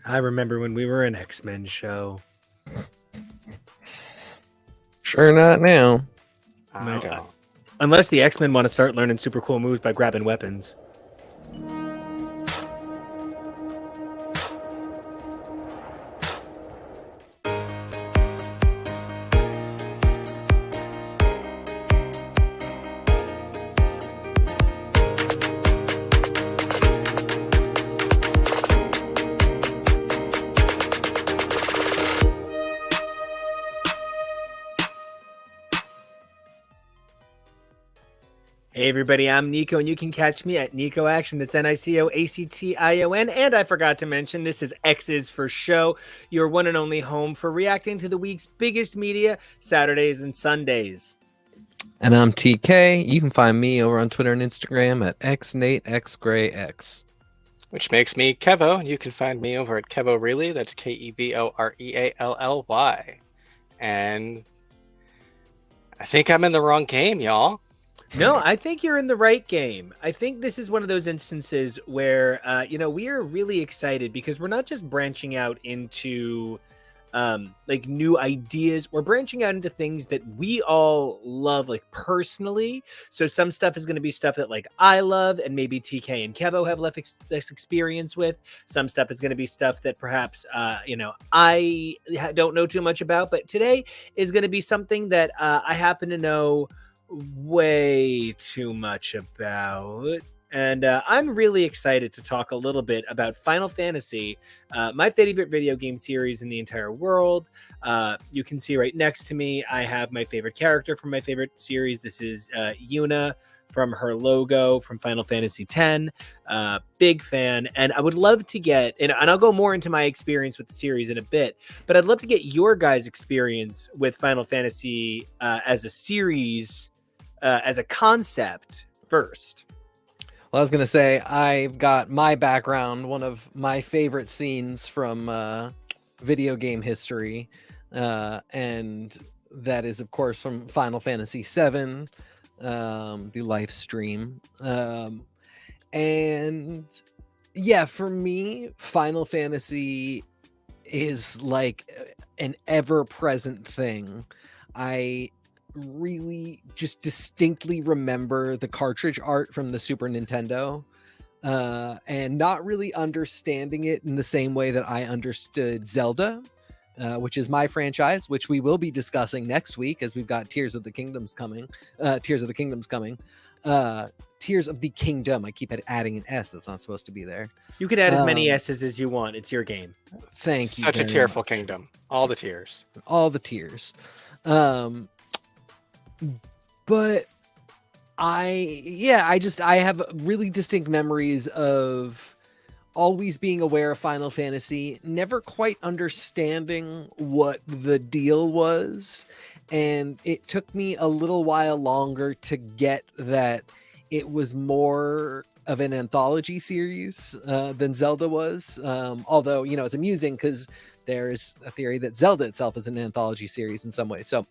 I remember when we were an X-Men show. Sure not now. I don't. Unless the X-Men want to start learning super cool moves by grabbing weapons. Hey everybody, I'm Nico, and you can catch me at Nico Action. That's NicoAction. And I forgot to mention, this is X's for Show, your one and only home for reacting to the week's biggest media, Saturdays and Sundays. And I'm TK. You can find me over on Twitter and Instagram at xnateXgrayX. Which makes me Kevo, and you can find me over at Kevo Really. That's KEVOREALLY. And I think I'm in the wrong game, y'all. No, I think you're in the right game. I think this is one of those instances where, we are really excited because we're not just branching out into like new ideas. We're branching out into things that we all love, like personally. So some stuff is going to be stuff that like I love and maybe TK and Kevo have less experience with. Some stuff is going to be stuff that perhaps, I don't know too much about. But today is going to be something that I happen to know way too much about, and I'm really excited to talk a little bit about Final Fantasy, my favorite video game series in the entire world. You can see right next to me I have my favorite character from my favorite series. This is Yuna from her logo from Final Fantasy X. Big fan, and I would love to get, and I'll go more into my experience with the series in a bit, but I'd love to get your guys' experience with Final Fantasy as a series, as a concept first. Well, I was going to say, I've got my background, one of my favorite scenes from video game history, and that is, of course, from Final Fantasy VII, the live stream. And yeah, for me, Final Fantasy is like an ever-present thing. I really just distinctly remember the cartridge art from the Super Nintendo, and not really understanding it in the same way that I understood Zelda, which is my franchise, which we will be discussing next week as we've got Tears of the Kingdom coming. Tears of the Kingdom. I keep adding an S that's not supposed to be there. You can add as many S's as you want. It's your game. Thank you. Such a tearful kingdom. All the tears. All the tears. But I have really distinct memories of always being aware of Final Fantasy, never quite understanding what the deal was. And it took me a little while longer to get that it was more of an anthology series than Zelda was. Although, it's amusing because there's a theory that Zelda itself is an anthology series in some ways. So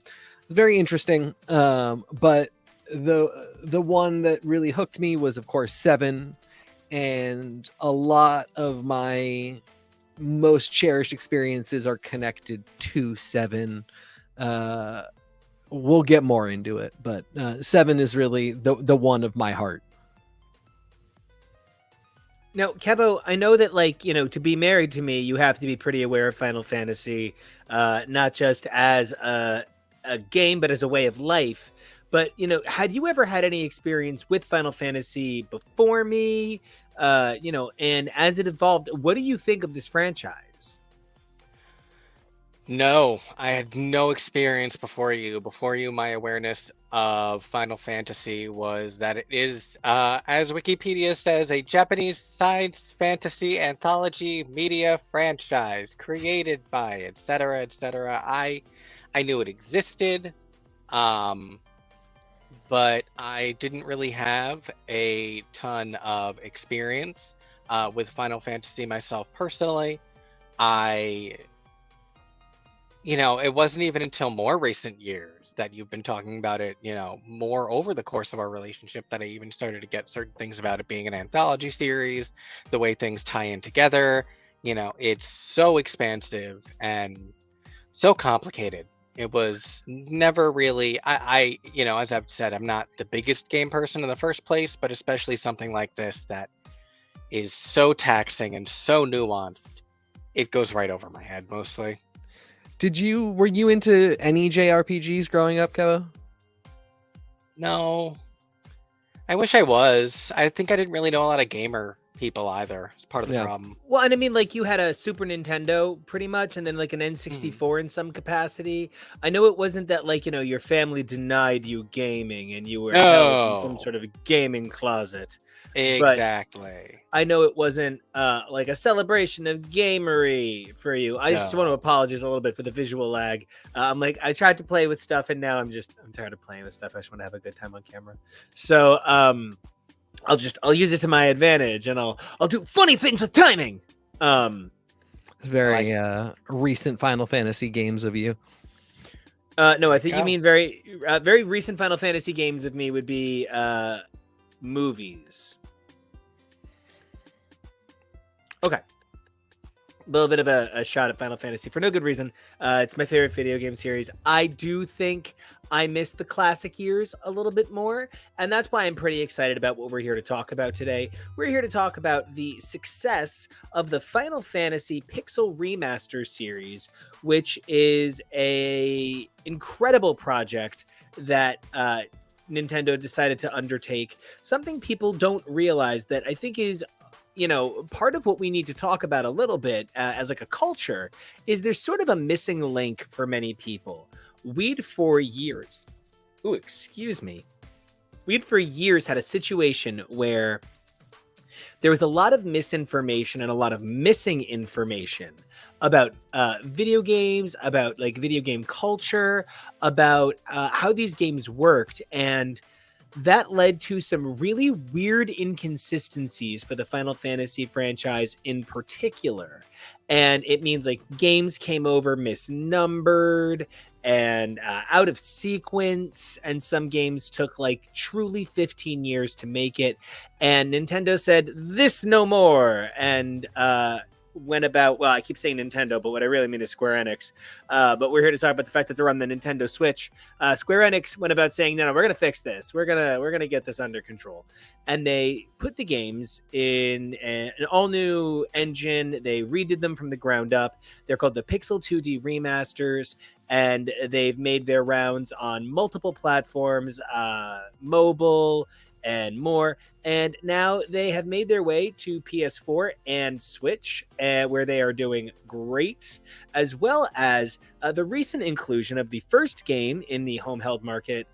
it's very interesting. But the one that really hooked me was, of course, 7. And a lot of my most cherished experiences are connected to 7. We'll get more into it, but 7 is really the one of my heart. Now, Kevo, I know that, to be married to me, you have to be pretty aware of Final Fantasy, not just as a game, but as a way of life. But, had you ever had any experience with Final Fantasy before me? And as it evolved, what do you think of this franchise? No, I had no experience before you. Before you, my awareness of Final Fantasy was that it is, as Wikipedia says, a Japanese science fantasy anthology media franchise created by etc. etc. I knew it existed, but I didn't really have a ton of experience with Final Fantasy myself personally. It wasn't even until more recent years that you've been talking about it, more over the course of our relationship that I even started to get certain things about it being an anthology series, the way things tie in together. it's so expansive and so complicated. It was never really, as I've said, I'm not the biggest game person in the first place, but especially something like this that is so taxing and so nuanced, it goes right over my head mostly. Were you into any JRPGs growing up, Kevo? No, I wish I was. I think I didn't really know a lot of gamer people either. It's part of the problem. Well, and I mean, like, you had a Super Nintendo pretty much, and then like an N64 in some capacity. I know it wasn't that, like, your family denied you gaming and you were held in some sort of a gaming closet. Exactly. But I know it wasn't like a celebration of gamery for you. I just want to apologize a little bit for the visual lag. I tried to play with stuff, and now I'm tired of playing with stuff. I just want to have a good time on camera. So I'll use it to my advantage, and I'll do funny things with timing. It's very recent Final Fantasy games of you. No, I think you mean very recent Final Fantasy games of me would be movies. Okay. A little bit of a shot at Final Fantasy for no good reason. It's my favorite video game series. I do think I miss the classic years a little bit more, and that's why I'm pretty excited about what we're here to talk about today. We're here to talk about the success of the Final Fantasy Pixel Remaster series, which is a incredible project that Nintendo decided to undertake. Something people don't realize that I think is part of what we need to talk about a little bit as like a culture is there's sort of a missing link for many people. We'd for years had a situation where there was a lot of misinformation and a lot of missing information about video games, about like video game culture, about how these games worked, and that led to some really weird inconsistencies for the Final Fantasy franchise in particular. And it means like games came over misnumbered and out of sequence, and some games took like truly 15 years to make it. And Nintendo said, "This no more," and went about, well, I keep saying Nintendo, but what I really mean is Square Enix. But we're here to talk about the fact that they're on the Nintendo Switch. Square Enix went about saying, no, we're going to fix this. We're going to get this under control. And they put the games in an all new engine. They redid them from the ground up. They're called the Pixel 2D Remasters, and they've made their rounds on multiple platforms, mobile and more. And now they have made their way to PS4 and Switch, where they are doing great, as well as the recent inclusion of the first game in the handheld market,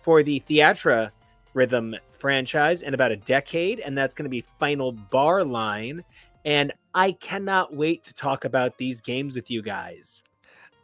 for the Theatrhythm franchise in about a decade, and that's going to be Final Bar Line. And I cannot wait to talk about these games with you guys.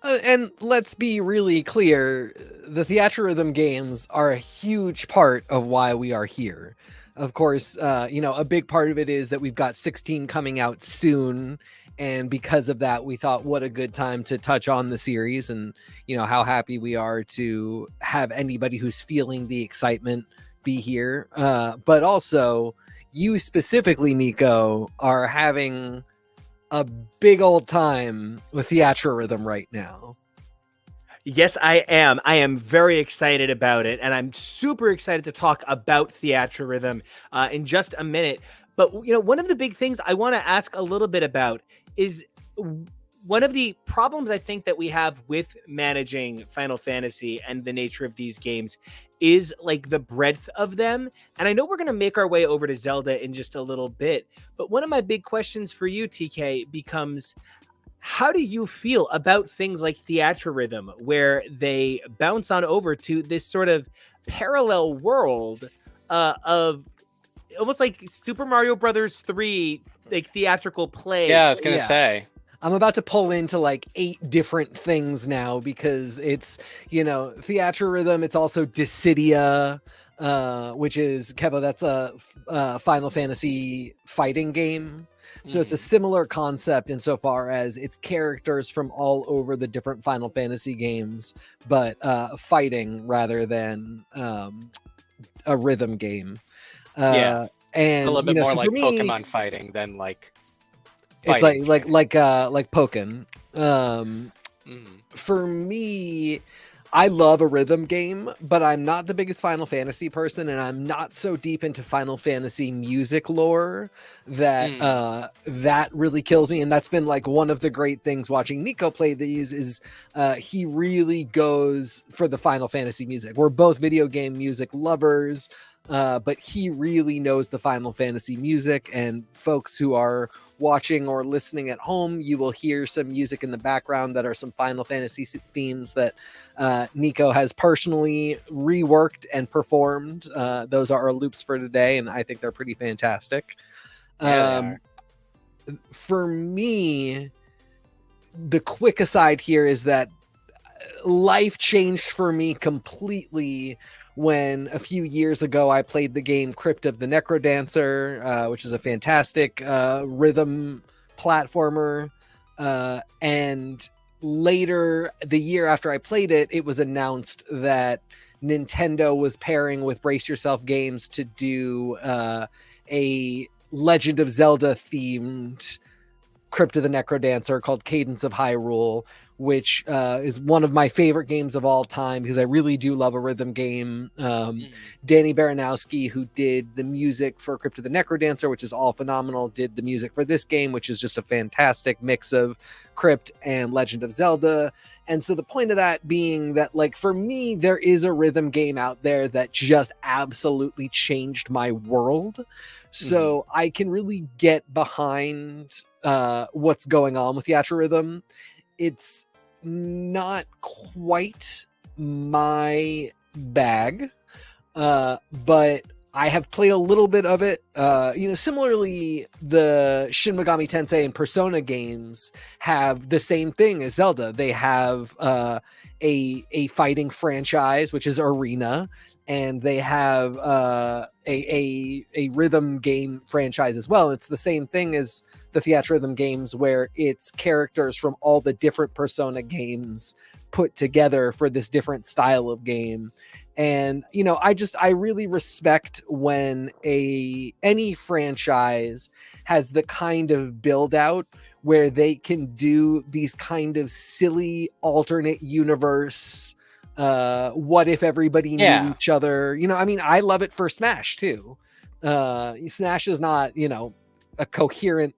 And let's be really clear, the Theatrhythm games are a huge part of why we are here. Of course, a big part of it is that we've got 16 coming out soon. And because of that, we thought what a good time to touch on the series and, how happy we are to have anybody who's feeling the excitement be here. But also, you specifically, Nico, are having a big old time with Theatrhythm right now. Yes, I am. I am very excited about it, and I'm super excited to talk about Theatrhythm in just a minute. But, one of the big things I want to ask a little bit about is one of the problems I think that we have with managing Final Fantasy and the nature of these games is like the breadth of them. And I know we're going to make our way over to Zelda in just a little bit, but one of my big questions for you, TK, becomes how do you feel about things like Theatrhythm, where they bounce on over to this sort of parallel world of almost like Super Mario Brothers 3, like theatrical play? Yeah, I was going to say. I'm about to pull into like 8 different things now because it's, Theatrhythm. It's also Dissidia, which is, Kevo, that's a Final Fantasy fighting game. So it's a similar concept insofar as it's characters from all over the different Final Fantasy games, but fighting rather than a rhythm game. And A little bit more so like for me, Pokemon fighting than like it's fighting like Pokken. Mhm. For me, I love a rhythm game, but I'm not the biggest Final Fantasy person, and I'm not so deep into Final Fantasy music lore that that really kills me. And that's been like one of the great things watching Nico play these is he really goes for the Final Fantasy music. We're both video game music lovers, but he really knows the Final Fantasy music. And folks who are watching or listening at home, you will hear some music in the background that are some Final Fantasy themes that Nico has personally reworked and performed. Those are our loops for today, and I think they're pretty fantastic. Yeah, For me, the quick aside here is that life changed for me completely when a few years ago I played the game Crypt of the Necrodancer, which is a fantastic rhythm platformer. And later, the year after I played it, it was announced that Nintendo was pairing with Brace Yourself Games to do a Legend of Zelda themed Crypt of the Necrodancer called Cadence of Hyrule, which is one of my favorite games of all time because I really do love a rhythm game. Danny Baranowski, who did the music for Crypt of the Necrodancer, which is all phenomenal, did the music for this game, which is just a fantastic mix of Crypt and Legend of Zelda. And so the point of that being that, like, for me, there is a rhythm game out there that just absolutely changed my world. So I can really get behind what's going on with Theatrhythm. It's not quite my bag, but I have played a little bit of it. Similarly, the Shin Megami Tensei and Persona games have the same thing as Zelda. They have a fighting franchise, which is Arena, and they have a rhythm game franchise as well. It's the same thing as the Theatrhythm games, where it's characters from all the different Persona games put together for this different style of game. And I really respect when any franchise has the kind of build out where they can do these kind of silly alternate universe what if everybody knew each other. I love it for Smash too. Smash is not a coherent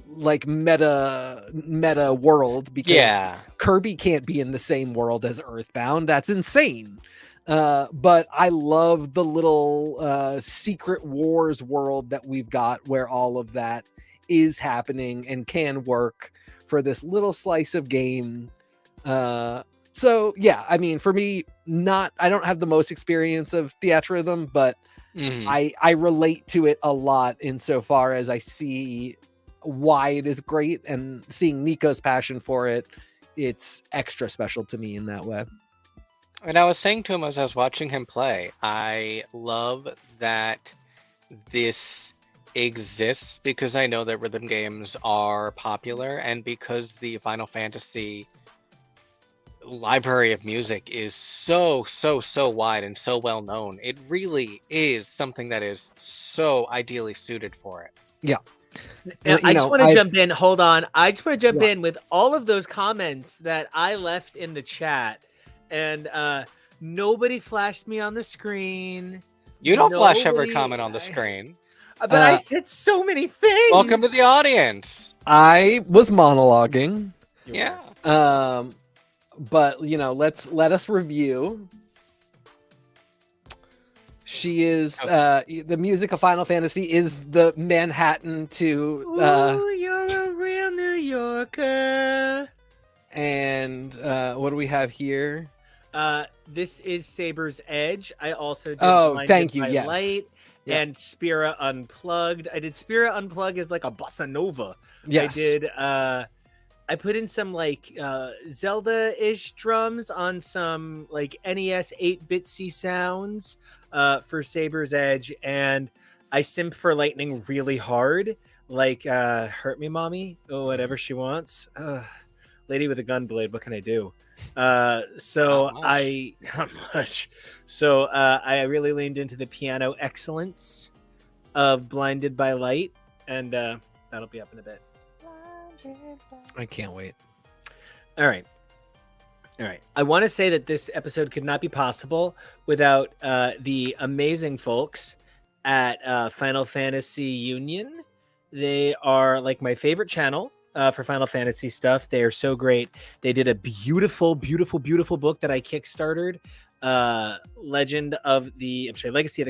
like meta world because Kirby can't be in the same world as Earthbound. That's insane. But I love the little Secret Wars world that we've got where all of that is happening and can work for this little slice of game. So yeah, for me, I don't have the most experience of Theatrhythm, but I relate to it a lot insofar as I see why it is great, and seeing Nico's passion for it, it's extra special to me in that way. And I was saying to him as I was watching him play, I love that this exists because I know that rhythm games are popular, and because the Final Fantasy library of music is so wide and so well known. It really is something that is so ideally suited for it. Yeah. Now, I just want to jump in. Hold on. I just want to jump in with all of those comments that I left in the chat, and nobody flashed me on the screen. You don't flash every comment on the screen. But I said so many things. Welcome to the audience. I was monologuing. Yeah. But let us review. She is the music of Final Fantasy is the Manhattan to Ooh, you're a real New Yorker. And what do we have here? This is Saber's Edge. I also did thank you. Yes. Light and Spira Unplugged. I did Spira Unplugged as like a bossa nova. Yes. I did I put in some like Zelda-ish drums on some like NES 8-bitsy sounds for Saber's Edge, and I simp for Lightning really hard, like Hurt Me Mommy or whatever she wants. Lady with a gun blade, what can I do? Not much. So I really leaned into the piano excellence of Blinded by Light, and that'll be up in a bit. I can't wait. All right. I want to say that this episode could not be possible without the amazing folks at Final Fantasy Union. They are like my favorite channel for Final Fantasy stuff. They are so great. They did a beautiful book that I kickstarted. Legacy of the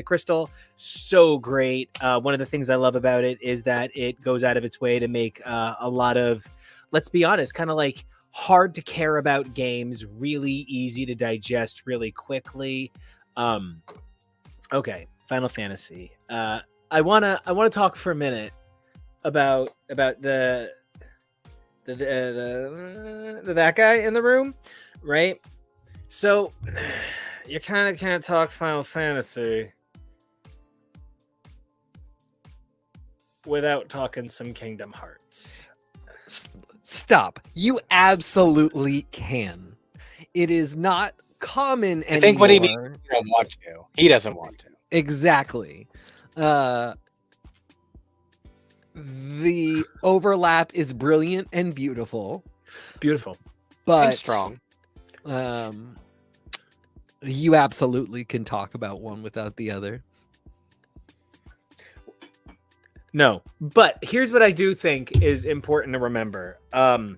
Crystal. So great. One of the things I love about it is that it goes out of its way to make a lot of, let's be honest, kind of like hard to care about games really easy to digest really quickly. Okay, Final Fantasy. I wanna talk for a minute about the that guy in the room, right? So you kind of can't talk Final Fantasy without talking some Kingdom Hearts. Stop. You absolutely can. It is not common anymore. I think what he means is he don't want to. He doesn't want to. Exactly. The overlap is brilliant and beautiful. Beautiful. But And strong. You absolutely can talk about one without the other. No, but here's what I do think is important to remember. The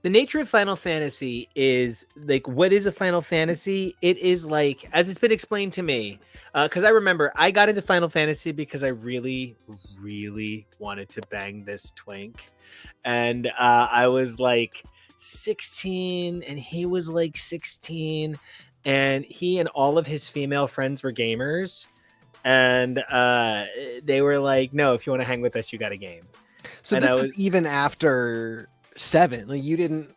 nature of Final Fantasy is like, what is a Final Fantasy? It is like, as it's been explained to me, because I remember I got into Final Fantasy because I really, really wanted to bang this twink. And I was like 16 and he was like 16, and he and all of his female friends were gamers. And they were like, no, if you want to hang with us, you got a game. So And this I is even after 7. Like, you didn't,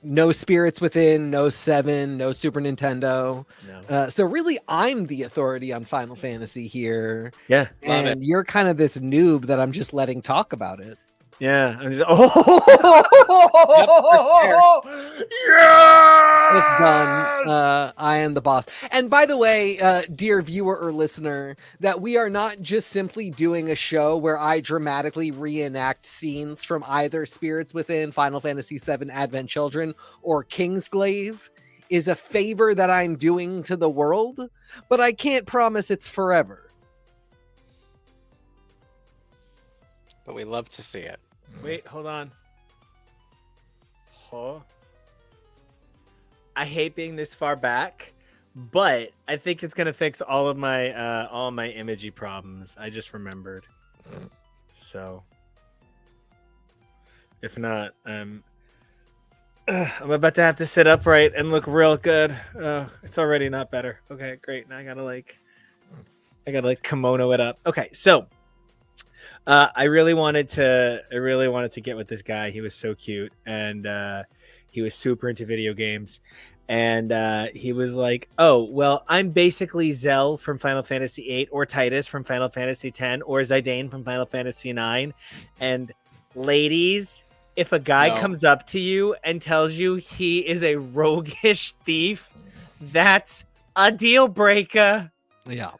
no Spirits Within, no 7, no Super Nintendo. No. So really, I'm the authority on Final Fantasy here. Yeah. Love And you're kind of this noob that I'm just letting talk about it. Yeah. I'm just, It's done. I am the boss. And by the way, dear viewer or listener, that we are not just simply doing a show where I dramatically reenact scenes from either Spirits Within, Final Fantasy VII Advent Children, or Kingsglaive is a favor that I'm doing to the world, but I can't promise it's forever. But we love to see it. Wait, hold on. Huh? I hate being this far back, but I think it's gonna fix all of my imagey problems. I just remembered. So if not, I'm about to have to sit upright and look real good. It's already not better. Okay, great. Now I gotta kimono it up. Okay, so I really wanted to get with this guy. He was so cute, and he was super into video games. And he was like, oh, well, I'm basically Zell from Final Fantasy VIII, or Titus from Final Fantasy X, or Zidane from Final Fantasy IX. And ladies, if a guy comes up to you and tells you he is a roguish thief, that's a deal breaker. Yeah.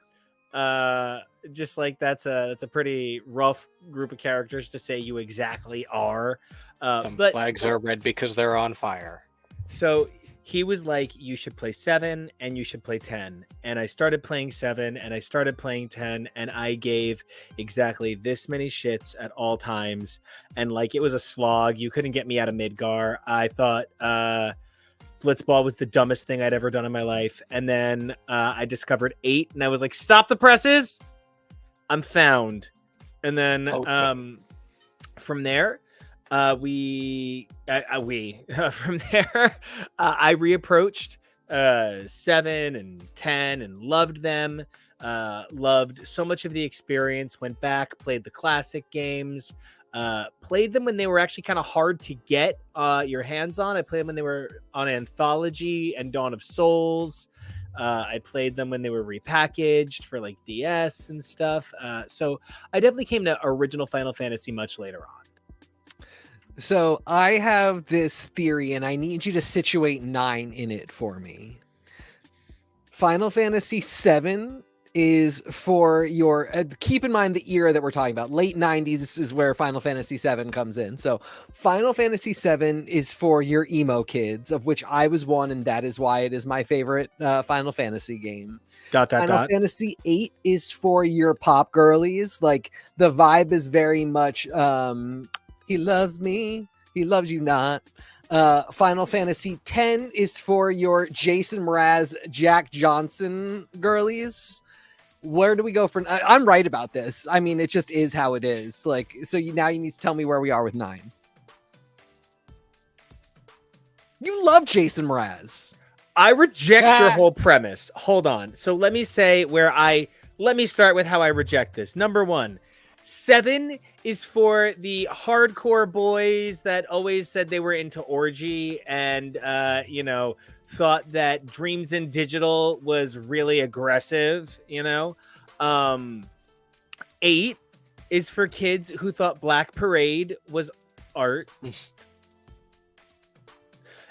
Just like that's a pretty rough group of characters to say you exactly are. Some But flags are red because they're on fire. so he was like, you should play 7 and you should play 10. And I started playing 7 and I started playing 10, and I gave exactly this many shits at all times. And like, it was a slog. You couldn't get me out of Midgar. I thought Blitzball was the dumbest thing I'd ever done in my life. And then I discovered 8 and I was like, stop the presses. I'm found. And then from there, I reapproached 7 and 10 and loved them. Loved so much of the experience. Went back, played the classic games. Played them when they were actually kind of hard to get your hands on. I played them when they were on Anthology and Dawn of Souls. I played them when they were repackaged for like DS and stuff. So I definitely came to original Final Fantasy much later on. So I have this theory, and I need you to situate 9 in it for me. Final Fantasy VII is for your keep in mind the era that we're talking about. Late 90s is where Final Fantasy VII comes in. So Final Fantasy VII is for your emo kids, of which I was one, and that is why it is my favorite Final Fantasy game. Final Fantasy VIII is for your pop girlies. Like, the vibe is very much he loves me, he loves you not. Final Fantasy X is for your Jason Mraz, Jack Johnson girlies. Where do we go for? I'm right about this. I mean, it just is how it is. Like, so now you need to tell me where we are with 9. You love Jason Mraz. I reject your whole premise. Hold on. So let me start with how I reject this. Number 1, 7 is for the hardcore boys that always said they were into orgy and, thought that Dreams in Digital was really aggressive, 8 is for kids who thought Black Parade was art.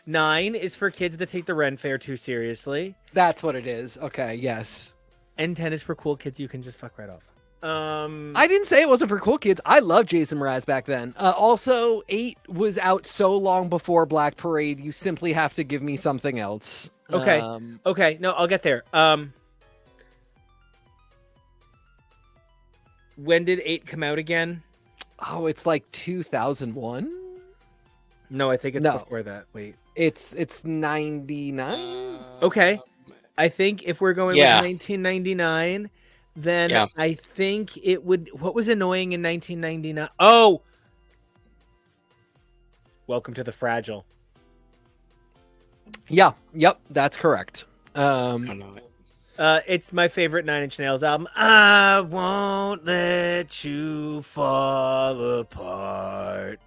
9 is for kids that take the Ren Fair too seriously. That's what it is. Okay, yes. And 10 is for cool kids you can just fuck right off. I didn't say it wasn't for cool kids. I loved Jason Mraz back then. Also, 8 was out so long before Black Parade. You simply have to give me something else. Okay. Okay. No, I'll get there. When did 8 come out again? Oh, it's like 2001. No, I think it's before that. Wait. It's 99. Okay. I think if we're going with 1999, then I think it would. What was annoying in 1999? Oh, Welcome to the Fragile. Yeah. Yep. That's correct. It's my favorite Nine Inch Nails album. I won't let you fall apart.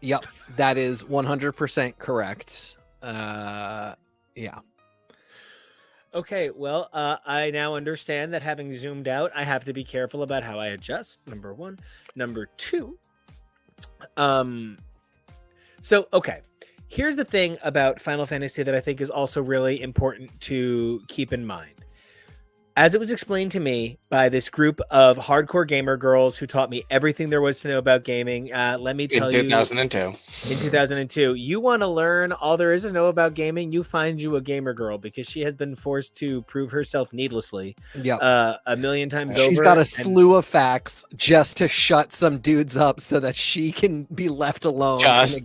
Yep, that is 100% correct. Yeah. Okay, well, I now understand that having zoomed out, I have to be careful about how I adjust. Number 1. Number 2. Okay. Here's the thing about Final Fantasy that I think is also really important to keep in mind. As it was explained to me by this group of hardcore gamer girls who taught me everything there was to know about gaming, let me tell you... In 2002. In 2002. You want to learn all there is to know about gaming, you find you a gamer girl, because she has been forced to prove herself needlessly a million times over. She's got a slew of facts just to shut some dudes up so that she can be left alone just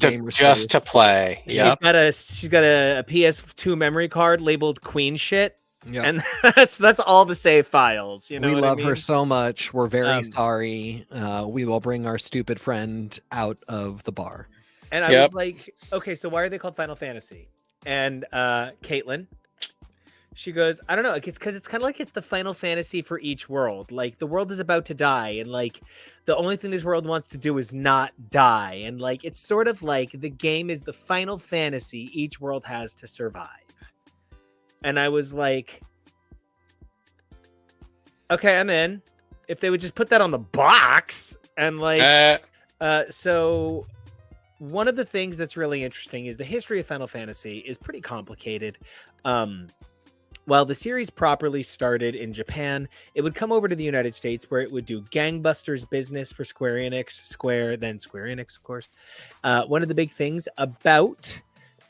to play. She's got a PS2 memory card labeled Queen shit. Yep. And that's all the save files. You know, we what love I mean? her so much. We're very sorry. We will bring our stupid friend out of the bar. And I was like, okay, so why are they called Final Fantasy? And Caitlin, she goes, I don't know. It's because it's kind of like it's the Final Fantasy for each world. Like, the world is about to die, and like the only thing this world wants to do is not die. And like it's sort of like the game is the Final Fantasy each world has to survive. And I was like, okay, I'm in. If they would just put that on the box and like, so one of the things that's really interesting is the history of Final Fantasy is pretty complicated. While the series properly started in Japan, it would come over to the United States where it would do gangbusters business for Square Enix, then Square Enix, of course. One of the big things about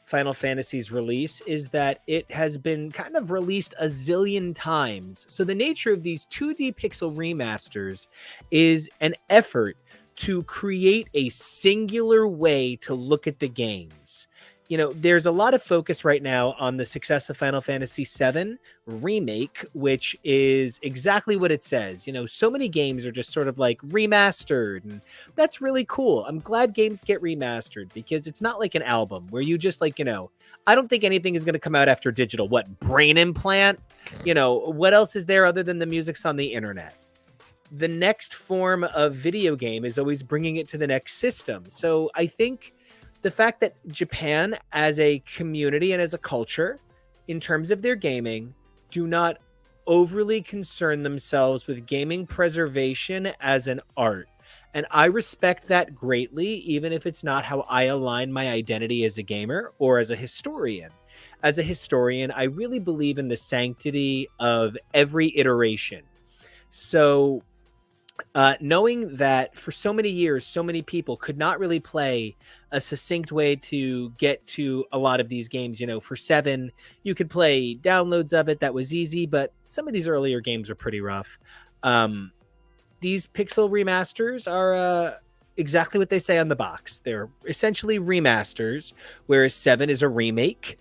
Final Fantasy's release is that it has been kind of released a zillion times. So the nature of these 2D pixel remasters is an effort to create a singular way to look at the games. You know, there's a lot of focus right now on the success of Final Fantasy VII Remake, which is exactly what it says. You know, so many games are just sort of like remastered, and that's really cool. I'm glad games get remastered because it's not like an album where you just like, you know, I don't think anything is going to come out after digital. What, Brain Implant? You know, what else is there other than the music's on the internet? The next form of video game is always bringing it to the next system. So I think the fact that Japan as a community and as a culture, in terms of their gaming, do not overly concern themselves with gaming preservation as an art. And I respect that greatly, even if it's not how I align my identity as a gamer or as a historian. as a historian, I really believe in the sanctity of every iteration. So knowing that for so many years, so many people could not really play a succinct way to get to a lot of these games. For 7, you could play downloads of it. That was easy, but some of these earlier games are pretty rough. These pixel remasters are exactly what they say on the box. They're essentially remasters, whereas 7 is a remake.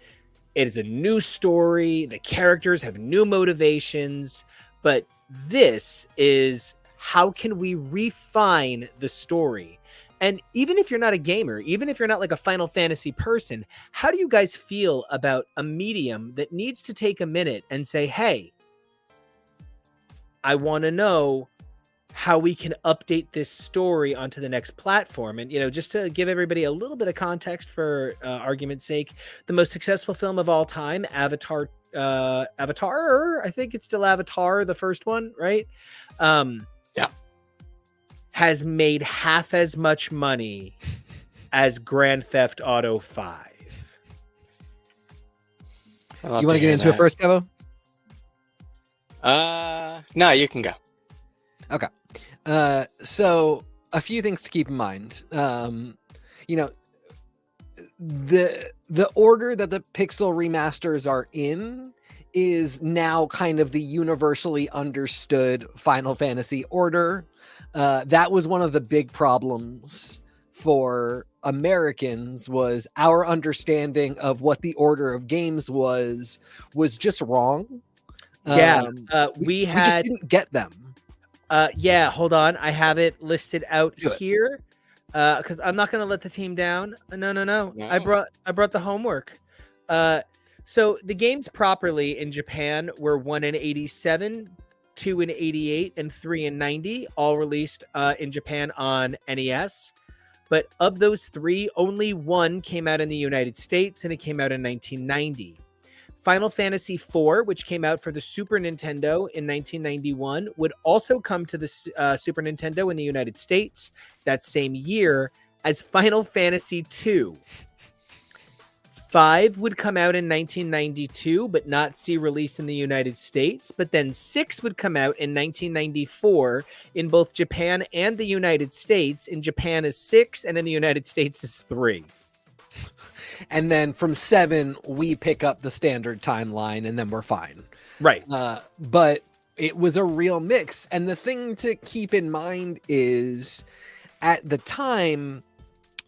It is a new story. The characters have new motivations, but this is how can we refine the story? And even if you're not a gamer, even if you're not like a Final Fantasy person, how do you guys feel about a medium that needs to take a minute and say, hey, I want to know how we can update this story onto the next platform? And, just to give everybody a little bit of context for argument's sake, the most successful film of all time, Avatar, I think it's still Avatar, the first one, right? Yeah. Has made half as much money as Grand Theft Auto 5. You want to get into it first, Kevo? No, you can go. Okay. So a few things to keep in mind. The order that the pixel remasters are in is now kind of the universally understood Final Fantasy order. That was one of the big problems for Americans, was our understanding of what the order of games was just wrong. We just didn't get them. Hold on. I have it listed out Do it. here because I'm not going to let the team down. No. I brought the homework. So the games properly in Japan were 1 in 87, 2 in 88, and 3 in 90, all released in Japan on NES. But of those 3, only 1 came out in the United States, and it came out in 1990. Final Fantasy IV, which came out for the Super Nintendo in 1991, would also come to the Super Nintendo in the United States that same year as Final Fantasy II. 5 would come out in 1992, but not see release in the United States. But then 6 would come out in 1994 in both Japan and the United States. In Japan is 6, and in the United States is 3. And then from 7, we pick up the standard timeline, and then we're fine. Right. But it was a real mix. And the thing to keep in mind is, at the time,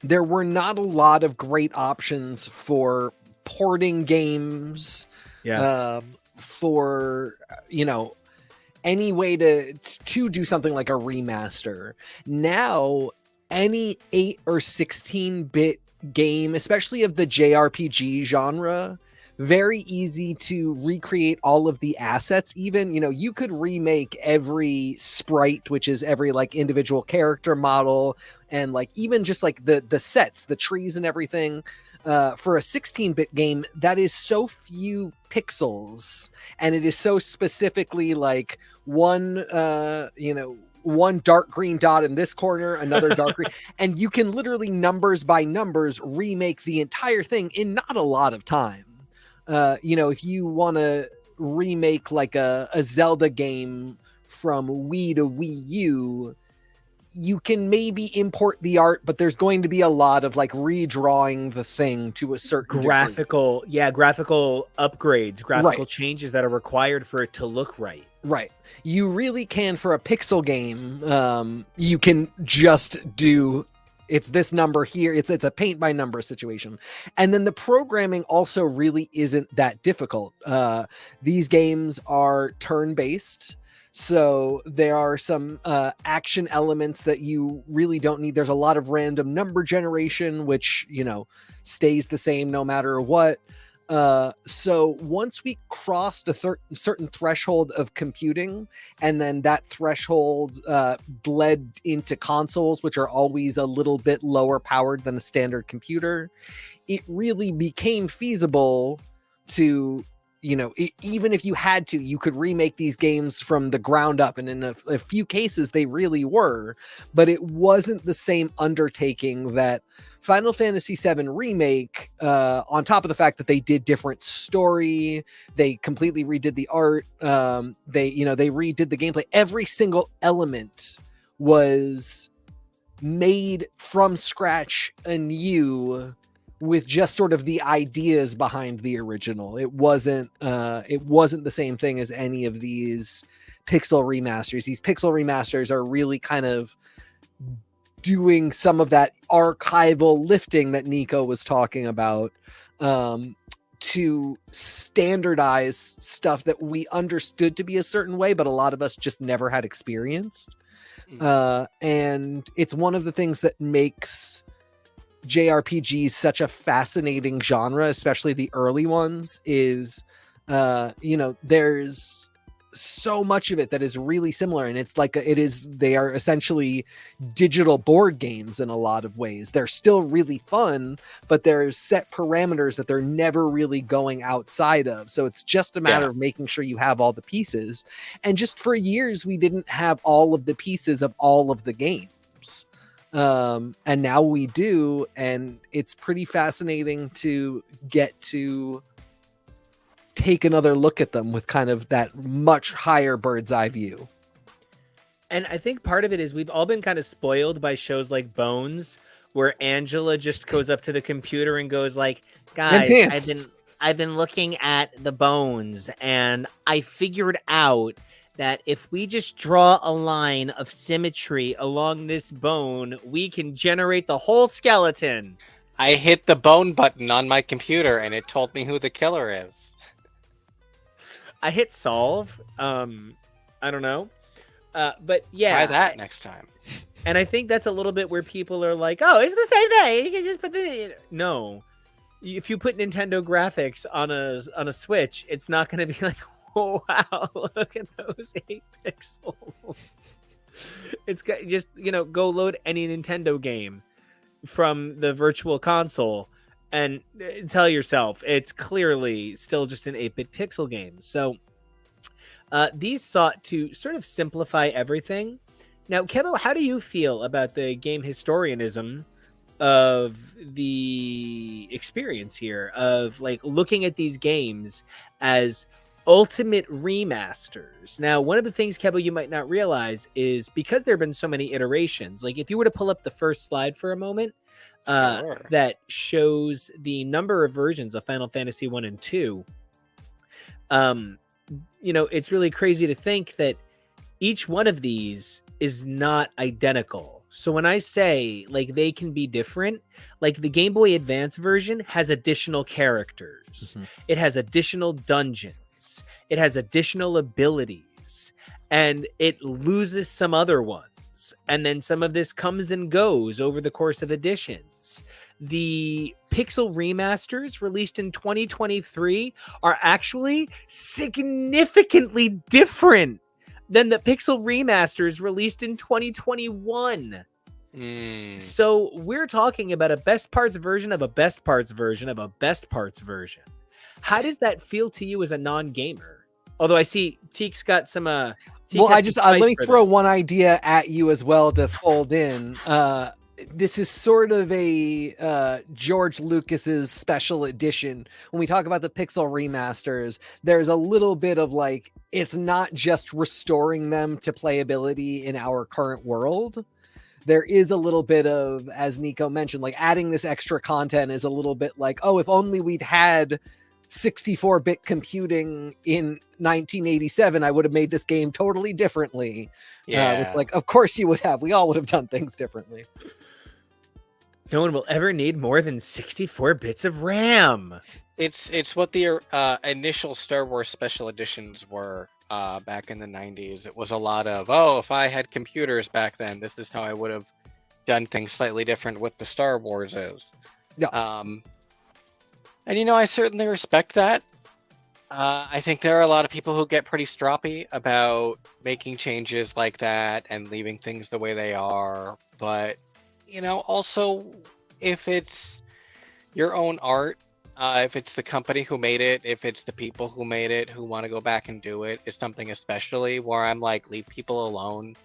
there were not a lot of great options for porting games. For, any way to do something like a remaster. Now, any 8 or 16-bit game, especially of the JRPG genre, very easy to recreate all of the assets. Even, you could remake every sprite, which is every individual character model, and even just the sets, the trees and everything. For a 16-bit game, that is so few pixels, and it is so specifically one dark green dot in this corner, another dark green, and you can literally numbers by numbers remake the entire thing in not a lot of time. If you want to remake a Zelda game from Wii to Wii U, you can maybe import the art, but there's going to be a lot of redrawing the thing to a certain graphical upgrades, graphical changes that are required for it to look right. Right. You really can, for a pixel game, you can just do, it's this number here. It's a paint by number situation. And then the programming also really isn't that difficult. These games are turn-based. So there are some action elements that you really don't need. There's a lot of random number generation, which, stays the same no matter what. So once we crossed a certain threshold of computing, and then that threshold bled into consoles, which are always a little bit lower powered than a standard computer, it really became feasible to even if you had to, you could remake these games from the ground up, and in a few cases they really were, but it wasn't the same undertaking that Final Fantasy VII Remake, on top of the fact that they did different story, they completely redid the art, they redid the gameplay. Every single element was made from scratch anew, with just sort of the ideas behind the original. It wasn't the same thing as any of these pixel remasters. These pixel remasters are really kind of doing some of that archival lifting that Nico was talking about, to standardize stuff that we understood to be a certain way, but a lot of us just never had experienced. And it's one of the things that makes JRPGs such a fascinating genre, especially the early ones, is there's so much of it that is really similar, and it's like they are essentially digital board games in a lot of ways. They're still really fun, but there's set parameters that they're never really going outside of, so it's just a matter of making sure you have all the pieces. And just for years we didn't have all of the pieces of all of the games, and now we do, and it's pretty fascinating to get to take another look at them with kind of that much higher bird's eye view. And I think part of it is we've all been kind of spoiled by shows like Bones, where Angela just goes up to the computer and goes like, guys, I've been looking at the bones, and I figured out that if we just draw a line of symmetry along this bone, we can generate the whole skeleton. I hit the bone button on my computer and it told me who the killer is. I hit solve. I don't know. But yeah. Try that next time. And I think that's a little bit where people are like, oh, it's the same thing. You can just put the... No. If you put Nintendo graphics on a Switch, it's not going to be like, oh, wow, look at those 8 pixels. It's got, just, go load any Nintendo game from the virtual console and tell yourself it's clearly still just an 8-bit pixel game. So these sought to sort of simplify everything. Now, Kevo, how do you feel about the game historianism of the experience here of like looking at these games as ultimate remasters? Now, one of the things, Kevo, you might not realize is because there have been so many iterations, like if you were to pull up the first slide for a moment, Sure. that shows the number of versions of Final Fantasy 1 and 2, it's really crazy to think that each one of these is not identical. So when I say like they can be different, like the Game Boy Advance version has additional characters. Mm-hmm. It has additional dungeons. It has additional abilities, and it loses some other ones. And then some of this comes and goes over the course of editions. The Pixel remasters released in 2023 are actually significantly different than the Pixel remasters released in 2021. So we're talking about a best parts version of a best parts version of a best parts version. How does that feel to you as a non-gamer? Although I see Teek's got some let me throw one idea at you as well to fold in. This is sort of a George Lucas's special edition. When we talk about the Pixel remasters, there's a little bit of like, it's not just restoring them to playability in our current world. There is a little bit of, as Nico mentioned, like adding this extra content is a little bit like, oh, if only we'd had 64-bit computing in 1987, I would have made this game totally differently. Yeah. Like, of course you would have. We all would have done things differently. No one will ever need more than 64 bits of RAM. It's what the initial Star Wars special editions were back in the 90s. It was a lot of, if I had computers back then, this is how I would have done things slightly different with the Star Wars is. Yeah. And, I certainly respect that. I think there are a lot of people who get pretty stroppy about making changes like that and leaving things the way they are. But, also, if it's your own art, If it's the company who made it, if it's the people who made it who want to go back and do it, is something especially where I'm like, leave people alone.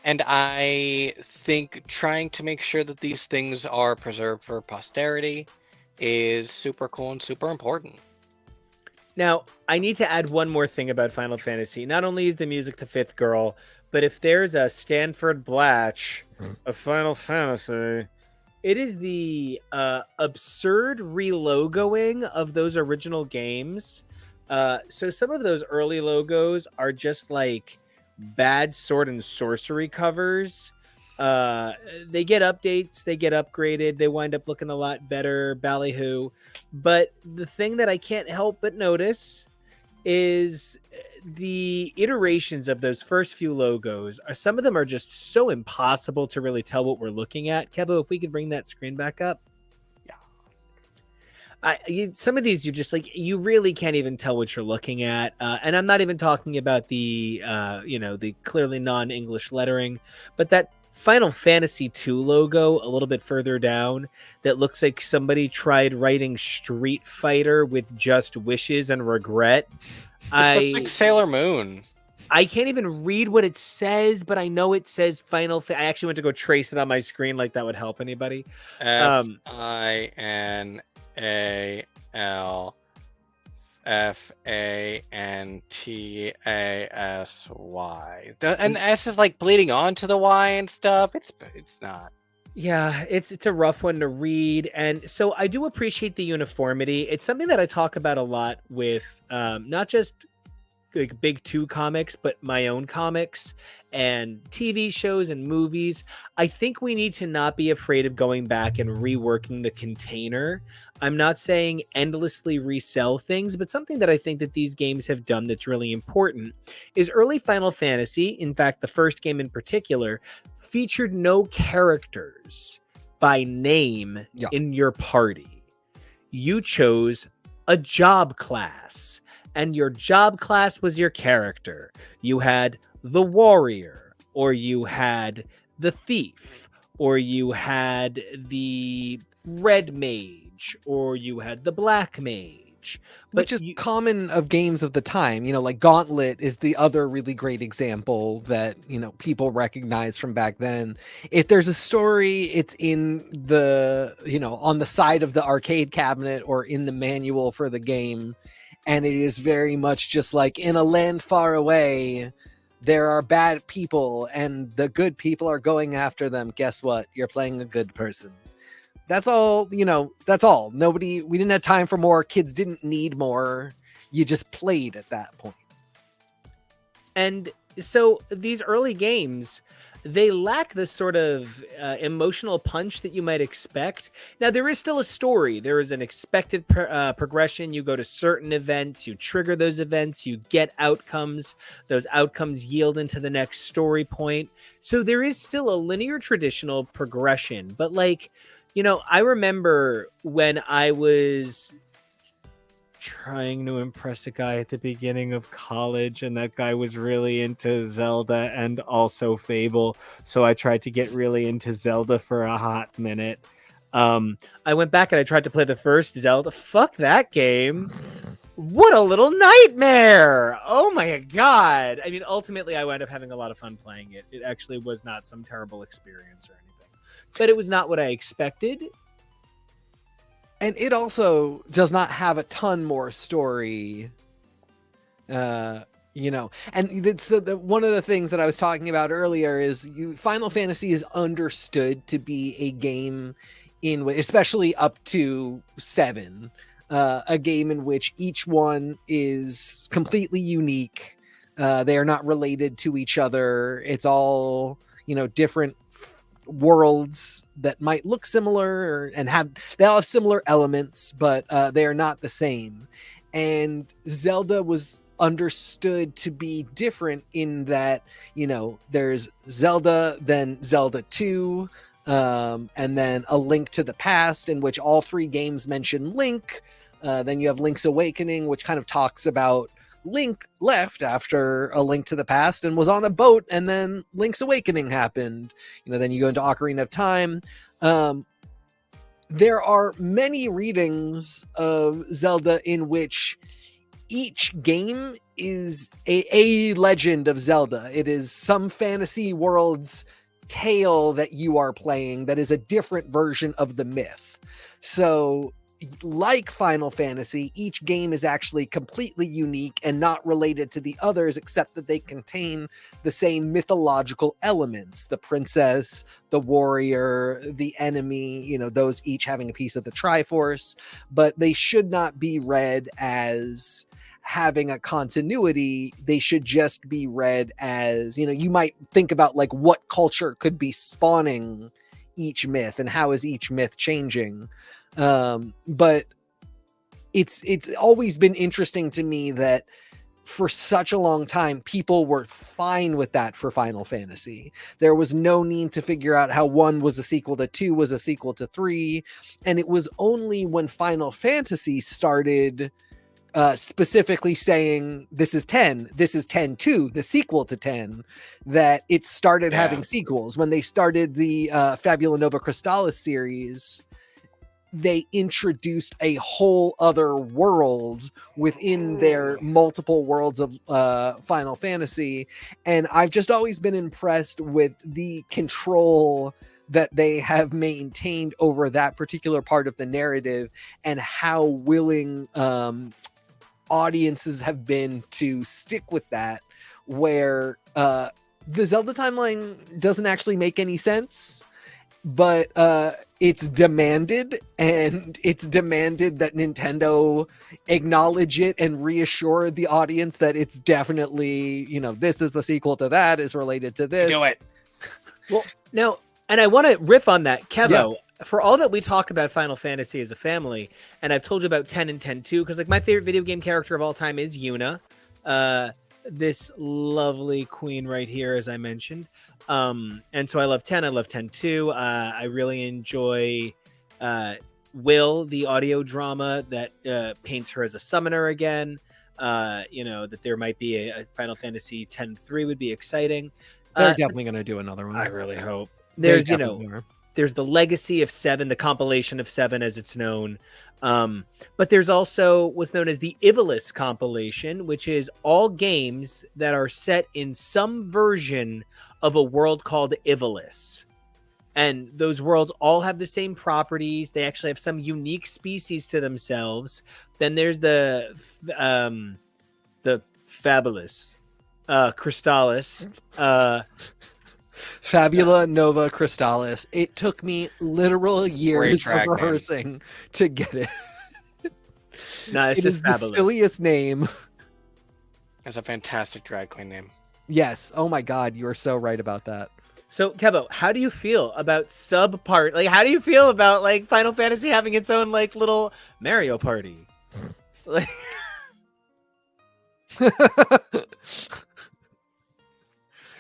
And I think trying to make sure that these things are preserved for posterity is super cool and super important. Now, I need to add one more thing about Final Fantasy. Not only is the music the fifth girl, but if there's a Stanford Blatch of Final Fantasy, it is the absurd relogoing of those original games. So some of those early logos are just like bad sword and sorcery covers. They get updates, they get upgraded, they wind up looking a lot better, ballyhoo. But the thing that I can't help but notice is the iterations of those first few logos. Some of them are just so impossible to really tell what we're looking at. Kevo, if we could bring that screen back up. Some of these, you just like, you really can't even tell what you're looking at. And I'm not even talking about the, the clearly non-English lettering, but that Final Fantasy II logo a little bit further down that looks like somebody tried writing Street Fighter with just wishes and regret. This looks like Sailor Moon. I can't even read what it says, but I know it says Final. I actually went to go trace it on my screen, like that would help anybody. FINALFANTASY. And S is like bleeding onto the Y and stuff. It's not. Yeah, it's a rough one to read, and so I do appreciate the uniformity. It's something that I talk about a lot with not just like big two comics, but my own comics and TV shows and movies. I think we need to not be afraid of going back and reworking the container. I'm not saying endlessly resell things, but something that I think that these games have done that's really important is early Final Fantasy, in fact, the first game in particular, featured no characters by name in your party. You chose a job class, and your job class was your character. You had the warrior, or you had the thief, or you had the red mage, or you had the black mage. Which is common of games of the time, like Gauntlet is the other really great example that, people recognize from back then. If there's a story, it's in the, on the side of the arcade cabinet or in the manual for the game. And it is very much just like, in a land far away, there are bad people and the good people are going after them. Guess what? You're playing a good person. That's all, that's all. We didn't have time for more. Kids didn't need more. You just played at that point. And so these early games, they lack the sort of emotional punch that you might expect. Now, there is still a story. There is an expected progression. You go to certain events, you trigger those events, you get outcomes. Those outcomes yield into the next story point. So there is still a linear traditional progression. But I remember when I was trying to impress a guy at the beginning of college, and that guy was really into Zelda and also Fable, so I tried to get really into Zelda for a hot minute. I went back and I tried to play the first Zelda. Fuck that game. What a little nightmare. Oh my god. I mean, ultimately I wound up having a lot of fun playing it. It actually was not some terrible experience or anything, but it was not what I expected. And it also does not have a ton more story, and one of the things that I was talking about earlier is Final Fantasy is understood to be a game in which, especially up to 7, a game in which each one is completely unique. They are not related to each other. It's all, different worlds that might look similar and they all have similar elements, but they are not the same. And Zelda was understood to be different in that, there's Zelda, then Zelda 2, and then A Link to the Past, in which all 3 games mention Link. Then you have Link's Awakening, which kind of talks about Link left after A Link to the Past and was on a boat, and then Link's Awakening happened. Then you go into Ocarina of Time. there are many readings of Zelda in which each game is a legend of Zelda. It is some fantasy world's tale that you are playing that is a different version of the myth. So, like Final Fantasy, each game is actually completely unique and not related to the others, except that they contain the same mythological elements: the princess, the warrior, the enemy, you know, those each having a piece of the Triforce. But they should not be read as having a continuity. They should just be read as, you know, you might think about like what culture could be spawning each myth and how is each myth changing. But it's always been interesting to me that for such a long time people were fine with that for Final Fantasy. There was no need to figure out how 1 was a sequel to 2 was a sequel to 3, and it was only when Final Fantasy started specifically saying this is 10, this is 10-2, the sequel to 10, that it started having sequels. When they started the Fabula Nova Crystallis series, they introduced a whole other world within their multiple worlds of Final Fantasy. And I've just always been impressed with the control that they have maintained over that particular part of the narrative, and how willing audiences have been to stick with that, where the Zelda timeline doesn't actually make any sense, but it's demanded, and it's demanded that Nintendo acknowledge it and reassure the audience that it's definitely, you know, this is the sequel to that, is related to this. Do it. Well, now, and I want to riff on that, Kevo. For all that we talk about Final Fantasy as a family, and I've told you about 10 and 10-2, because like my favorite video game character of all time is Yuna, this lovely queen right here, as I mentioned. And so I love 10. I love 10-2. I really enjoy Will, the audio drama that paints her as a summoner again. You know, that there might be a Final Fantasy 10-3 would be exciting. They're definitely going to do another one. I really hope. There's, you know, there's the legacy of 7, the compilation of 7 as it's known. But there's also what's known as the Ivalice compilation, which is all games that are set in some version of a world called Ivalice. And those worlds all have the same properties. They actually have some unique species to themselves. Then there's the Fabulous Crystallis. Fabula Nova Crystallis. It took me literal years of rehearsing to get it. No, it's just the silliest name. It's a fantastic drag queen name. Yes. Oh my God, you are so right about that. So, Kevo, how do you feel about sub-part? Like, how do you feel about like Final Fantasy having its own like little Mario Party? Like...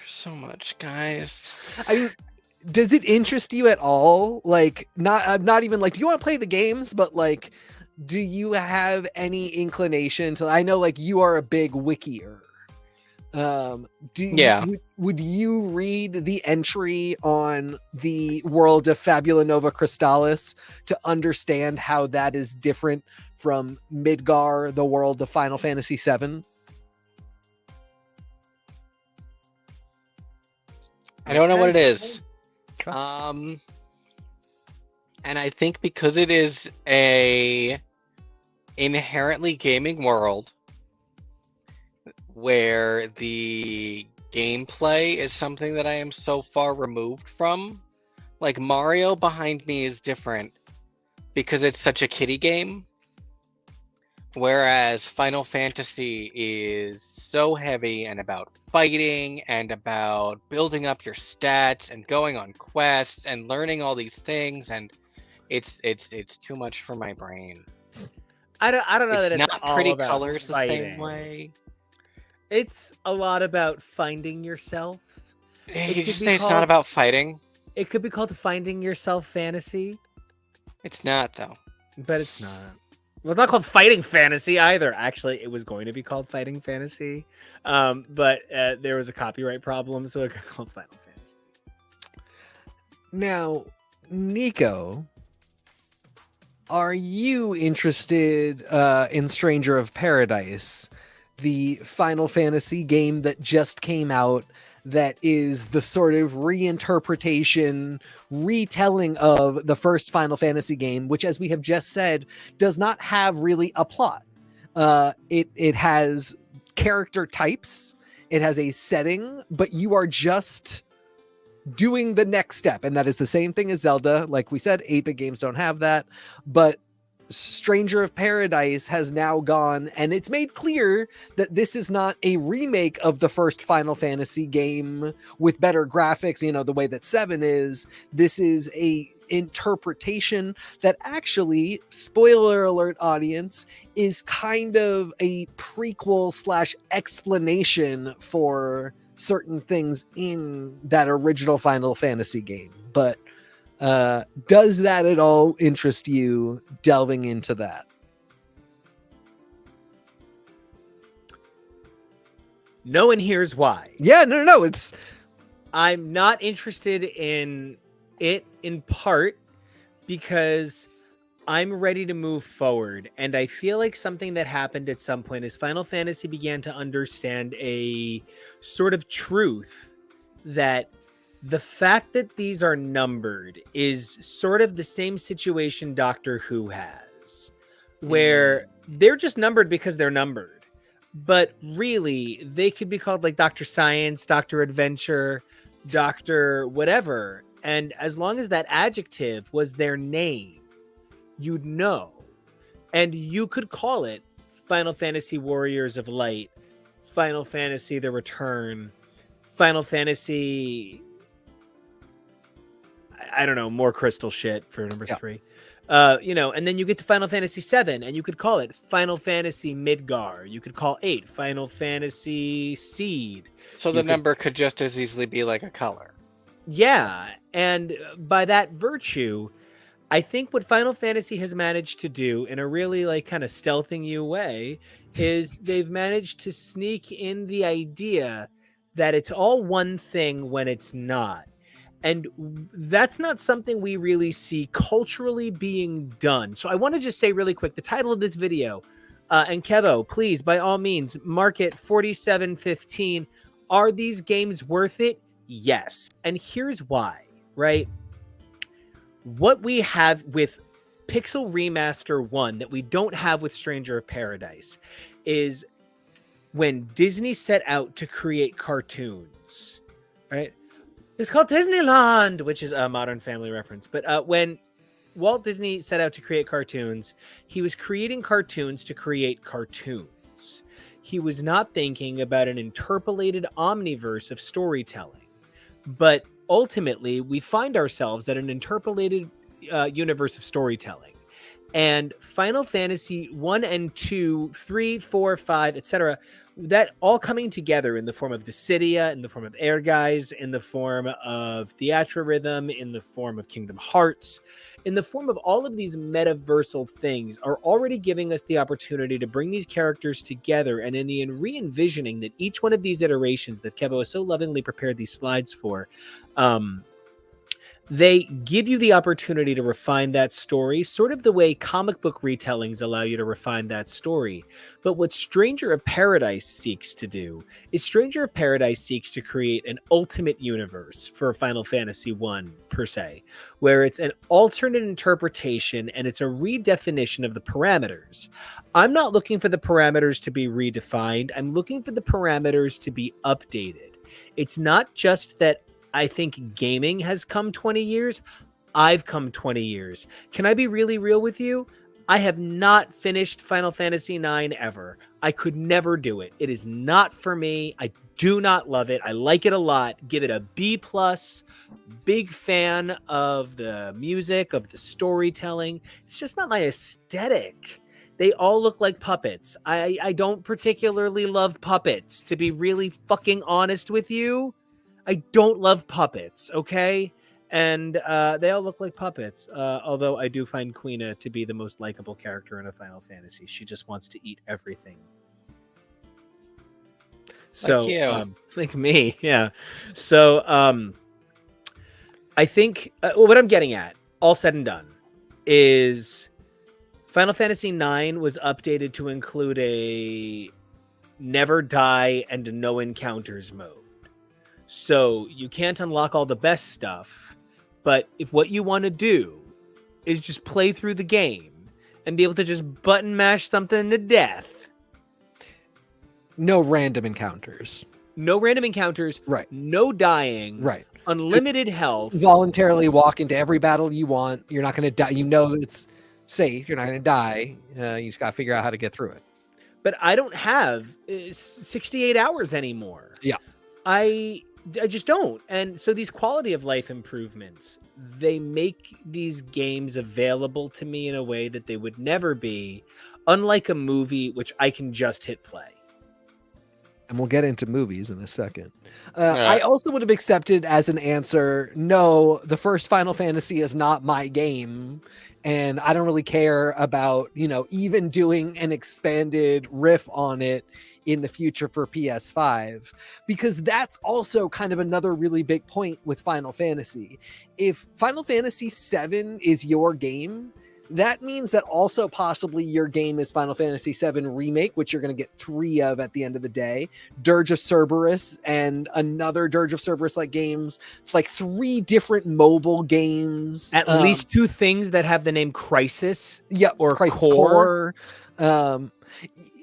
so much, guys. I mean, does it interest you at all? Like, not even like, do you want to play the games, but like, do you have any inclination to? I know, like, you are a big wikier. Would you read the entry on the world of Fabula Nova Crystallis to understand how that is different from Midgar, the world of Final Fantasy VII? I don't know what it is. Okay. And I think because it is a inherently gaming world where the gameplay is something that I am so far removed from. Like Mario behind me is different because it's such a kiddie game. Whereas Final Fantasy is so heavy and about fighting and about building up your stats and going on quests and learning all these things, and it's too much for my brain. I don't know that it's not all pretty about colors fighting. the same way. It's a lot about finding yourself. You just say it's not about fighting? It could be called Finding Yourself Fantasy. It's not, though. But it's not. Well, it's not called Fighting Fantasy either. Actually, it was going to be called Fighting Fantasy. But there was a copyright problem, so it got called Final Fantasy. Now, Nico, Are you interested in Stranger of Paradise, the Final Fantasy game that just came out, that is the sort of reinterpretation, retelling of the first Final Fantasy game, which, as we have just said, does not have really a plot. It has character types, it has a setting, but you are just doing the next step, and that is the same thing as Zelda. Like we said, 8-bit games don't have that, but Stranger of Paradise has now gone, and it's made clear that this is not a remake of the first Final Fantasy game with better graphics, the way that 7 is. This is a interpretation that actually, spoiler alert audience, is kind of a prequel / explanation for certain things in that original Final Fantasy game. But does that at all interest you, delving into that? No, and here's why. Yeah, no. I'm not interested in it, in part because I'm ready to move forward. And I feel like something that happened at some point is Final Fantasy began to understand a sort of truth that the fact that these are numbered is sort of the same situation Doctor Who has, where they're just numbered because they're numbered. But really, they could be called like Dr. Science, Dr. Adventure, Dr. whatever. And as long as that adjective was their name, you'd know. And you could call it Final Fantasy Warriors of Light, Final Fantasy The Return, Final Fantasy, I don't know, more crystal shit for number 3. And then you get to Final Fantasy 7 and you could call it Final Fantasy Midgar. You could call 8 Final Fantasy Seed. So the number could just as easily be like a color. Yeah. And by that virtue, I think what Final Fantasy has managed to do in a really like kind of stealthing you way is they've managed to sneak in the idea that it's all one thing when it's not. And that's not something we really see culturally being done. So I want to just say really quick, the title of this video, and Kevo, please, by all means, mark it 4715. Are these games worth it? Yes. And here's why, right? What we have with Pixel Remaster 1 that we don't have with Stranger of Paradise is when Disney set out to create cartoons, right? It's called Disneyland, which is a Modern Family reference. But when Walt Disney set out to create cartoons, he was creating cartoons to create cartoons. He was not thinking about an interpolated omniverse of storytelling. But ultimately, we find ourselves at an interpolated universe of storytelling. And Final Fantasy 1 and 2, 3, 4, 5, etc., that all coming together in the form of Dissidia, in the form of Ehrgeiz, in the form of Theatrhythm, in the form of Kingdom Hearts, in the form of all of these metaversal things are already giving us the opportunity to bring these characters together. And in the re-envisioning that each one of these iterations that Kevo has so lovingly prepared these slides for, they give you the opportunity to refine that story, sort of the way comic book retellings allow you to refine that story. But what Stranger of Paradise seeks to do is Stranger of Paradise seeks to create an ultimate universe for Final Fantasy 1 per se, where it's an alternate interpretation and it's a redefinition of the parameters. I'm not looking for the parameters to be redefined. I'm looking for the parameters to be updated. It's not just that I think gaming has come 20 years. I've come 20 years. Can I be really real with you? I have not finished Final Fantasy IX ever. I could never do it. It is not for me. I do not love it. I like it a lot. Give it a B+. Big fan of the music, of the storytelling. It's just not my aesthetic. They all look like puppets. I don't particularly love puppets, to be really fucking honest with you. I don't love puppets, okay? And they all look like puppets. Although I do find Quina to be the most likable character in a Final Fantasy. She just wants to eat everything. So, like you. Like me, yeah. So, I think what I'm getting at, all said and done, is Final Fantasy IX was updated to include a never die and no encounters mode. So you can't unlock all the best stuff, but if what you want to do is just play through the game and be able to just button mash something to death. No random encounters. No random encounters. Right. No dying. Right. Unlimited health. Voluntarily walk into every battle you want. You're not going to die. You know it's safe. You're not going to die. You just got to figure out how to get through it. But I don't have 68 hours anymore. Yeah. I just don't. And so these quality of life improvements, they make these games available to me in a way that they would never be, unlike a movie, which I can just hit play. And we'll get into movies in a second. I also would have accepted as an answer, no, the first Final Fantasy is not my game. And I don't really care about, even doing an expanded riff on it in the future for PS5, because that's also kind of another really big point with Final Fantasy. If Final Fantasy VII is your game, that means that also possibly your game is Final Fantasy VII Remake, which you're going to get 3 of at the end of the day, Dirge of Cerberus and another Dirge of Cerberus-like games, like 3 different mobile games. At least 2 things that have the name Crisis. Yeah, or Crisis Core.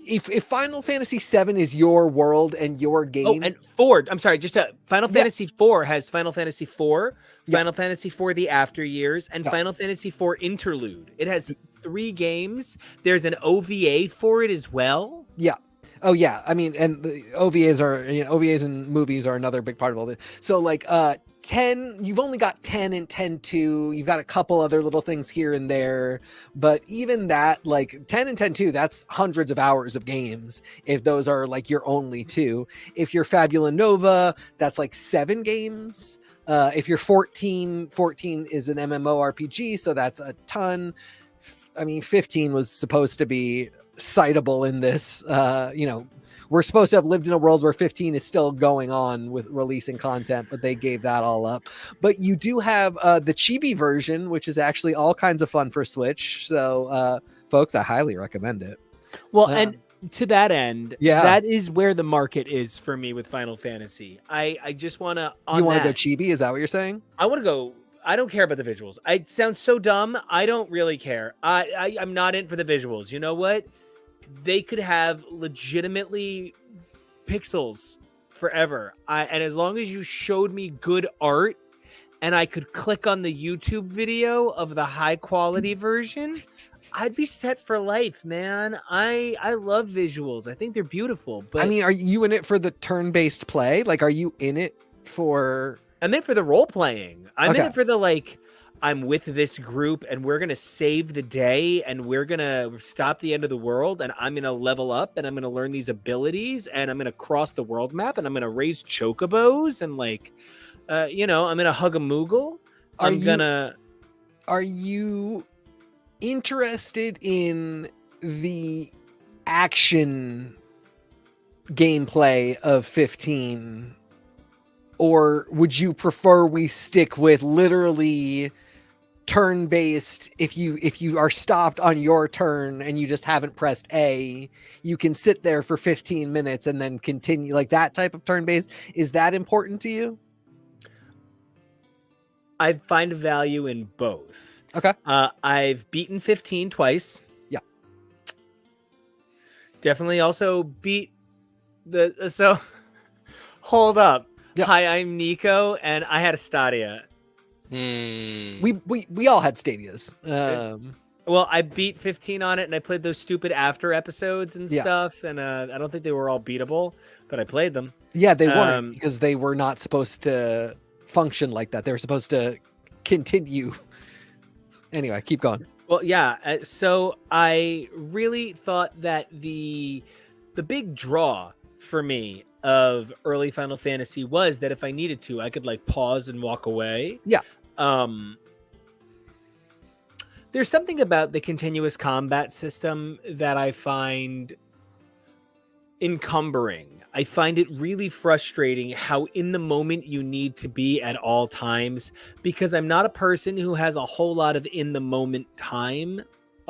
If Final Fantasy VII is your world and your game... Oh, and 4, I'm sorry, Final Fantasy IV has Final Fantasy IV, Final Fantasy IV The After Years, and Final Fantasy IV Interlude. It has 3 games. There's an OVA for it as well. Yeah. Oh, yeah. I mean, and the OVAs and movies are another big part of all this. So, like, 10, you've only got 10 and 10-2. You've got a couple other little things here and there. But even that, like, 10 and 10-2, that's hundreds of hours of games if those are, like, your only 2. If you're Fabula Nova, that's, like, 7 games. If you're 14 is an MMORPG, so that's a ton. I mean, 15 was supposed to be citable in this. We're supposed to have lived in a world where 15 is still going on with releasing content, but they gave that all up. But you do have the chibi version, which is actually all kinds of fun for Switch. So, folks, I highly recommend it. Well, and to that end, yeah, that is where the market is for me with Final Fantasy. I just want to... You want to go chibi? Is that what you're saying? I want to go... I don't care about the visuals. I sound so dumb. I don't really care. I'm not in for the visuals. You know what? They could have legitimately pixels forever. And as long as you showed me good art and I could click on the YouTube video of the high quality version, I'd be set for life, man. I love visuals. I think they're beautiful. But I mean, are you in it for the turn-based play? Like, are you in it for... I'm in for the role playing. I'm in it for the, like, I'm with this group and we're going to save the day and we're going to stop the end of the world and I'm going to level up and I'm going to learn these abilities and I'm going to cross the world map and I'm going to raise chocobos and, like, I'm going to hug a Moogle. Are you interested in the action gameplay of 15? Or would you prefer we stick with literally turn-based? If you are stopped on your turn and you just haven't pressed A, you can sit there for 15 minutes and then continue, like that type of turn-based. Is that important to you? I find value in both. Okay. I've beaten 15 twice. Yeah. Definitely also beat so hold up. Yep. Hi, I'm Nico, and I had a Stadia. We all had Stadias. Well, I beat 15 on it, and I played those stupid after episodes and stuff, and I don't think they were all beatable, but I played them. Yeah, they weren't, because they were not supposed to function like that. They were supposed to continue. Anyway, keep going. Well, yeah, so I really thought that the big draw for me of early Final Fantasy was that if I needed to, I could, like, pause and walk away. Yeah. There's something about the continuous combat system that I find encumbering. I find it really frustrating how in the moment you need to be at all times, because I'm not a person who has a whole lot of in the moment time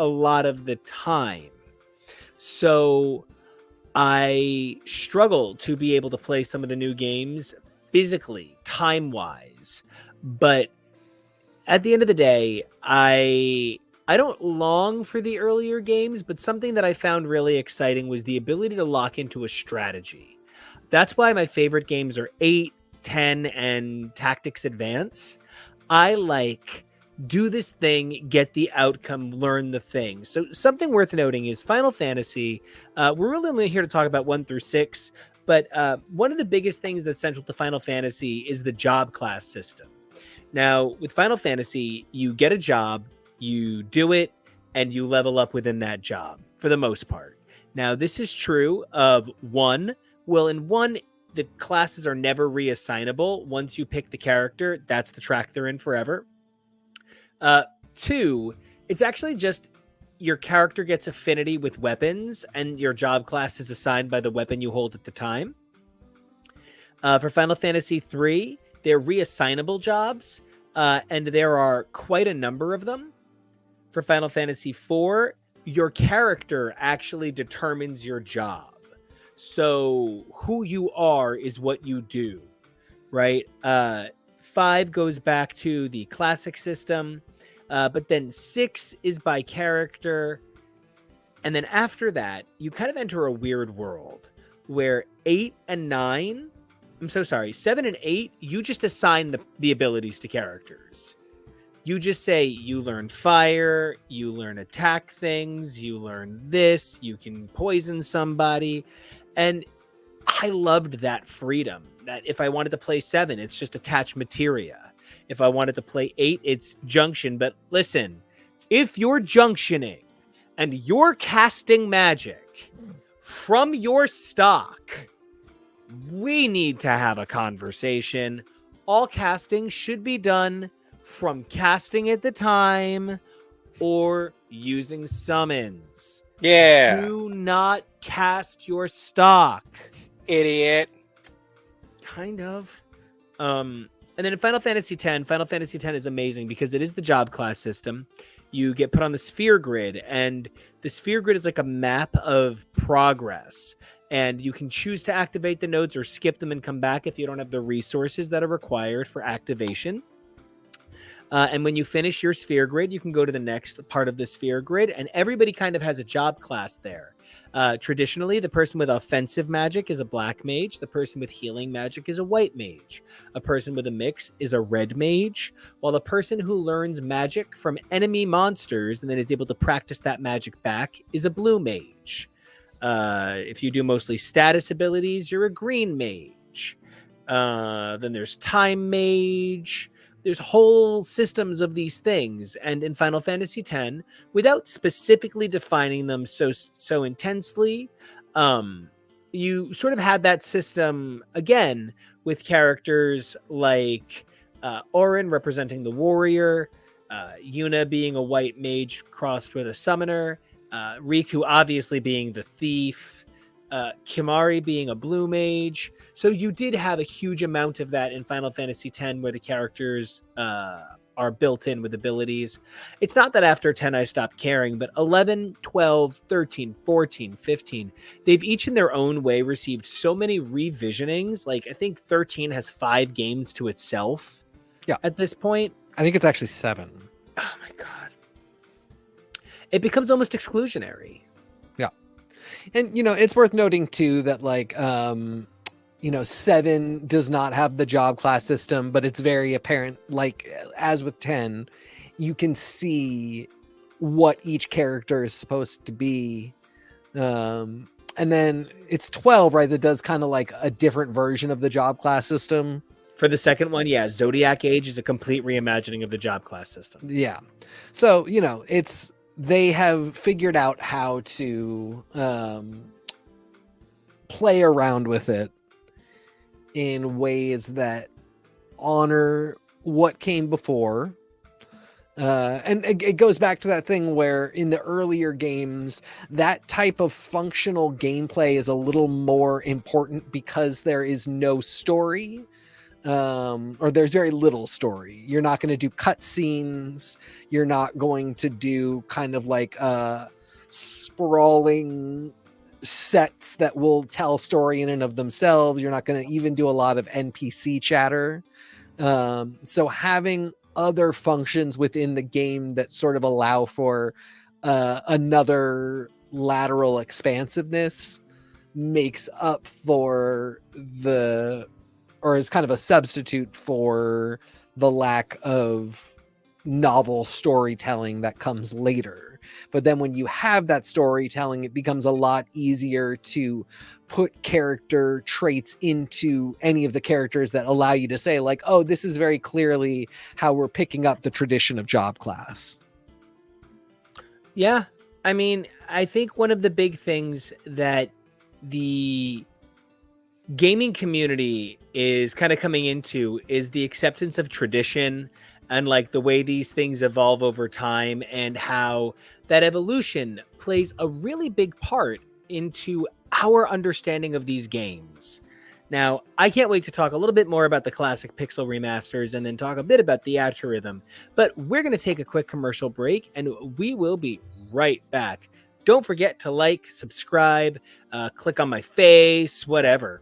a lot of the time. So I struggle to be able to play some of the new games physically, time-wise. But at the end of the day, I don't long for the earlier games, but something that I found really exciting was the ability to lock into a strategy. That's why my favorite games are 8, 10, and Tactics Advance. I like do this thing, get the outcome, learn the thing. So something worth noting is Final Fantasy. We're really only here to talk about 1 through 6, but one of the biggest things that's central to Final Fantasy is the job class system. Now, with Final Fantasy, you get a job, you do it, and you level up within that job for the most part. Now, this is true of 1. Well, in 1, the classes are never reassignable. Once you pick the character, that's the track they're in forever. 2, it's actually just your character gets affinity with weapons, and your job class is assigned by the weapon you hold at the time. For Final Fantasy 3, they're reassignable jobs, and there are quite a number of them. For Final Fantasy 4, your character actually determines your job. So who you are is what you do, right? 5 goes back to the classic system, but then 6 is by character. And then after that, you kind of enter a weird world where 8 and 9, 7 and 8, you just assign the abilities to characters. You just say you learn fire, you learn attack things, you learn this, you can poison somebody. And I loved that freedom, that if I wanted to play 7, it's just attach materia. If I wanted to play 8, it's junction. But listen, if you're junctioning and you're casting magic from your stock, we need to have a conversation. All casting should be done from casting at the time or using summons. Yeah. Do not cast your stock. Idiot. Kind of. And then in Final Fantasy X is amazing because it is the job class system. You get put on the sphere grid, and the sphere grid is like a map of progress. And you can choose to activate the nodes or skip them and come back if you don't have the resources that are required for activation. And when you finish your sphere grid, you can go to the next part of the sphere grid, and everybody kind of has a job class there. Traditionally, the person with offensive magic is a black mage. The person with healing magic is a white mage. A person with a mix is a red mage, while the person who learns magic from enemy monsters and then is able to practice that magic back is a blue mage. If you do mostly status abilities, you're a green mage. Then there's time mage. There's whole systems of these things. And in Final Fantasy X, without specifically defining them so intensely, you sort of had that system again with characters like Auron representing the warrior, Yuna being a white mage crossed with a summoner, Riku obviously being the thief, Kimari being a blue mage. So you did have a huge amount of that in Final Fantasy X where the characters are built in with abilities. It's not that after 10 I stopped caring, but 11, 12, 13, 14, 15, they've each in their own way received so many revisionings. Like I think 13 has 5 games to itself at this point. I think it's actually 7. Oh my God. It becomes almost exclusionary. Yeah. And, it's worth noting too that 7 does not have the job class system, but it's very apparent, like as with 10, you can see what each character is supposed to be. And then it's 12, right? That does kind of like a different version of the job class system. For the second one, yeah, Zodiac Age is a complete reimagining of the job class system. Yeah. So, they have figured out how to play around with it in ways that honor what came before. And it goes back to that thing where in the earlier games, that type of functional gameplay is a little more important because there is no story. or there's very little story. You're not going to do cutscenes. You're not going to do kind of like sprawling sets that will tell story in and of themselves. You're not going to even do a lot of NPC chatter. So having other functions within the game that sort of allow for another lateral expansiveness makes up for or is kind of a substitute for the lack of novel storytelling that comes later. But then when you have that storytelling, it becomes a lot easier to put character traits into any of the characters that allow you to say like, oh, this is very clearly how we're picking up the tradition of job class. Yeah. I mean, I think one of the big things that the gaming community is kind of coming into is the acceptance of tradition and like the way these things evolve over time, and how that evolution plays a really big part into our understanding of these games. Now, I can't wait to talk a little bit more about the classic Pixel remasters and then talk a bit about the Theatrhythm, but we're going to take a quick commercial break and we will be right back. Don't forget to like, subscribe, click on my face, whatever.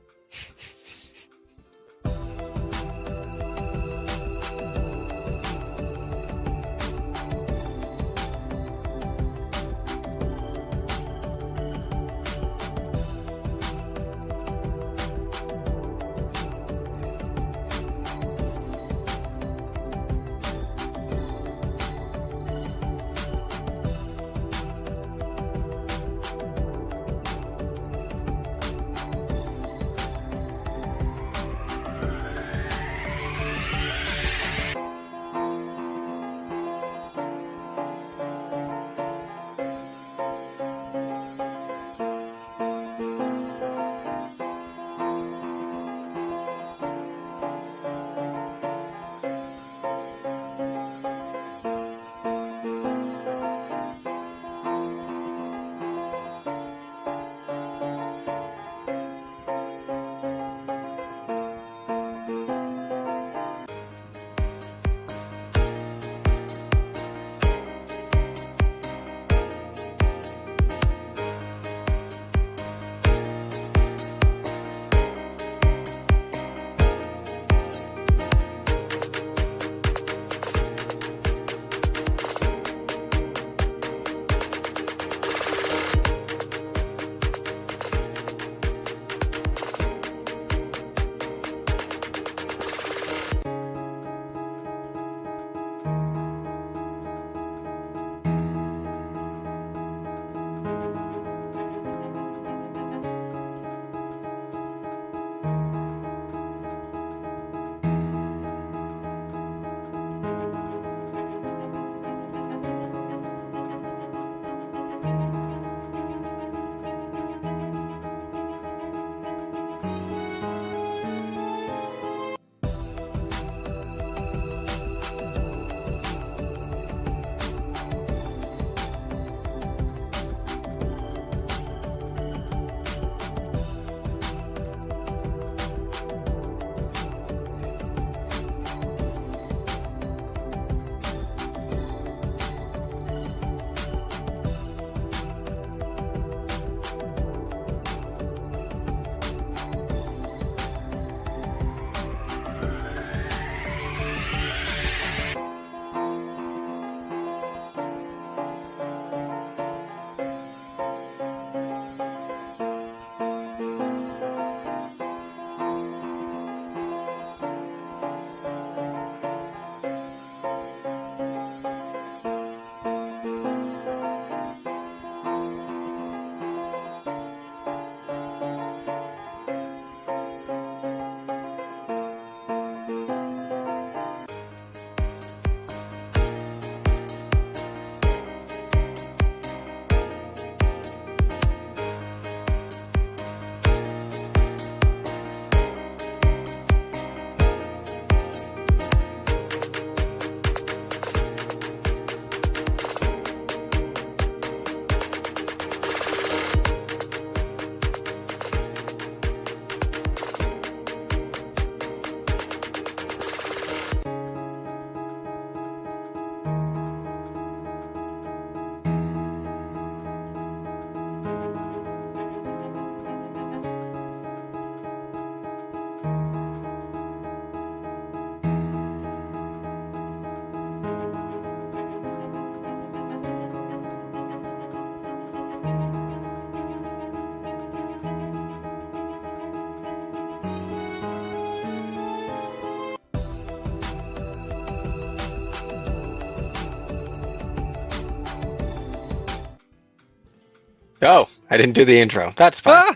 Oh, I didn't do the intro. That's fine.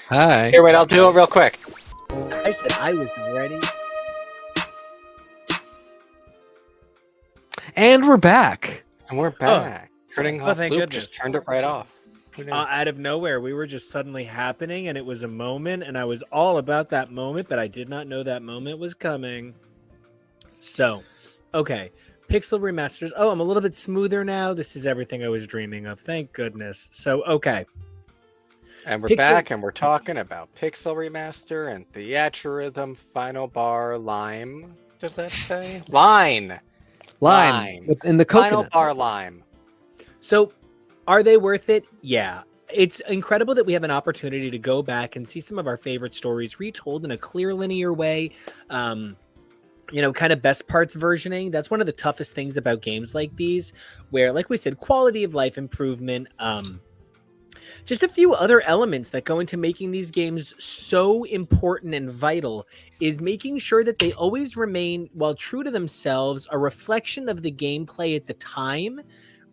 Hi. Here, wait, I'll do it real quick. I said I was ready. And we're back. And we're back. Turning off thank loop goodness. just turned it right off. Who knew? Out of nowhere, we were just suddenly happening, and it was a moment, and I was all about that moment, but I did not know that moment was coming. So, okay. Pixel remasters. Oh, I'm a little bit smoother now. This is everything I was dreaming of. Thank goodness. So, okay. And we're back, and we're talking about Pixel Remaster and Theatrhythm Final Bar Lime. Does that say? Line. In the Final coconut. Bar Lime. So, are they worth it? Yeah. It's incredible that we have an opportunity to go back and see some of our favorite stories retold in a clear, linear way. Kind of best parts versioning. That's one of the toughest things about games like these, where, like we said, quality of life improvement, just a few other elements that go into making these games so important and vital is making sure that they always remain, while true to themselves, a reflection of the gameplay at the time,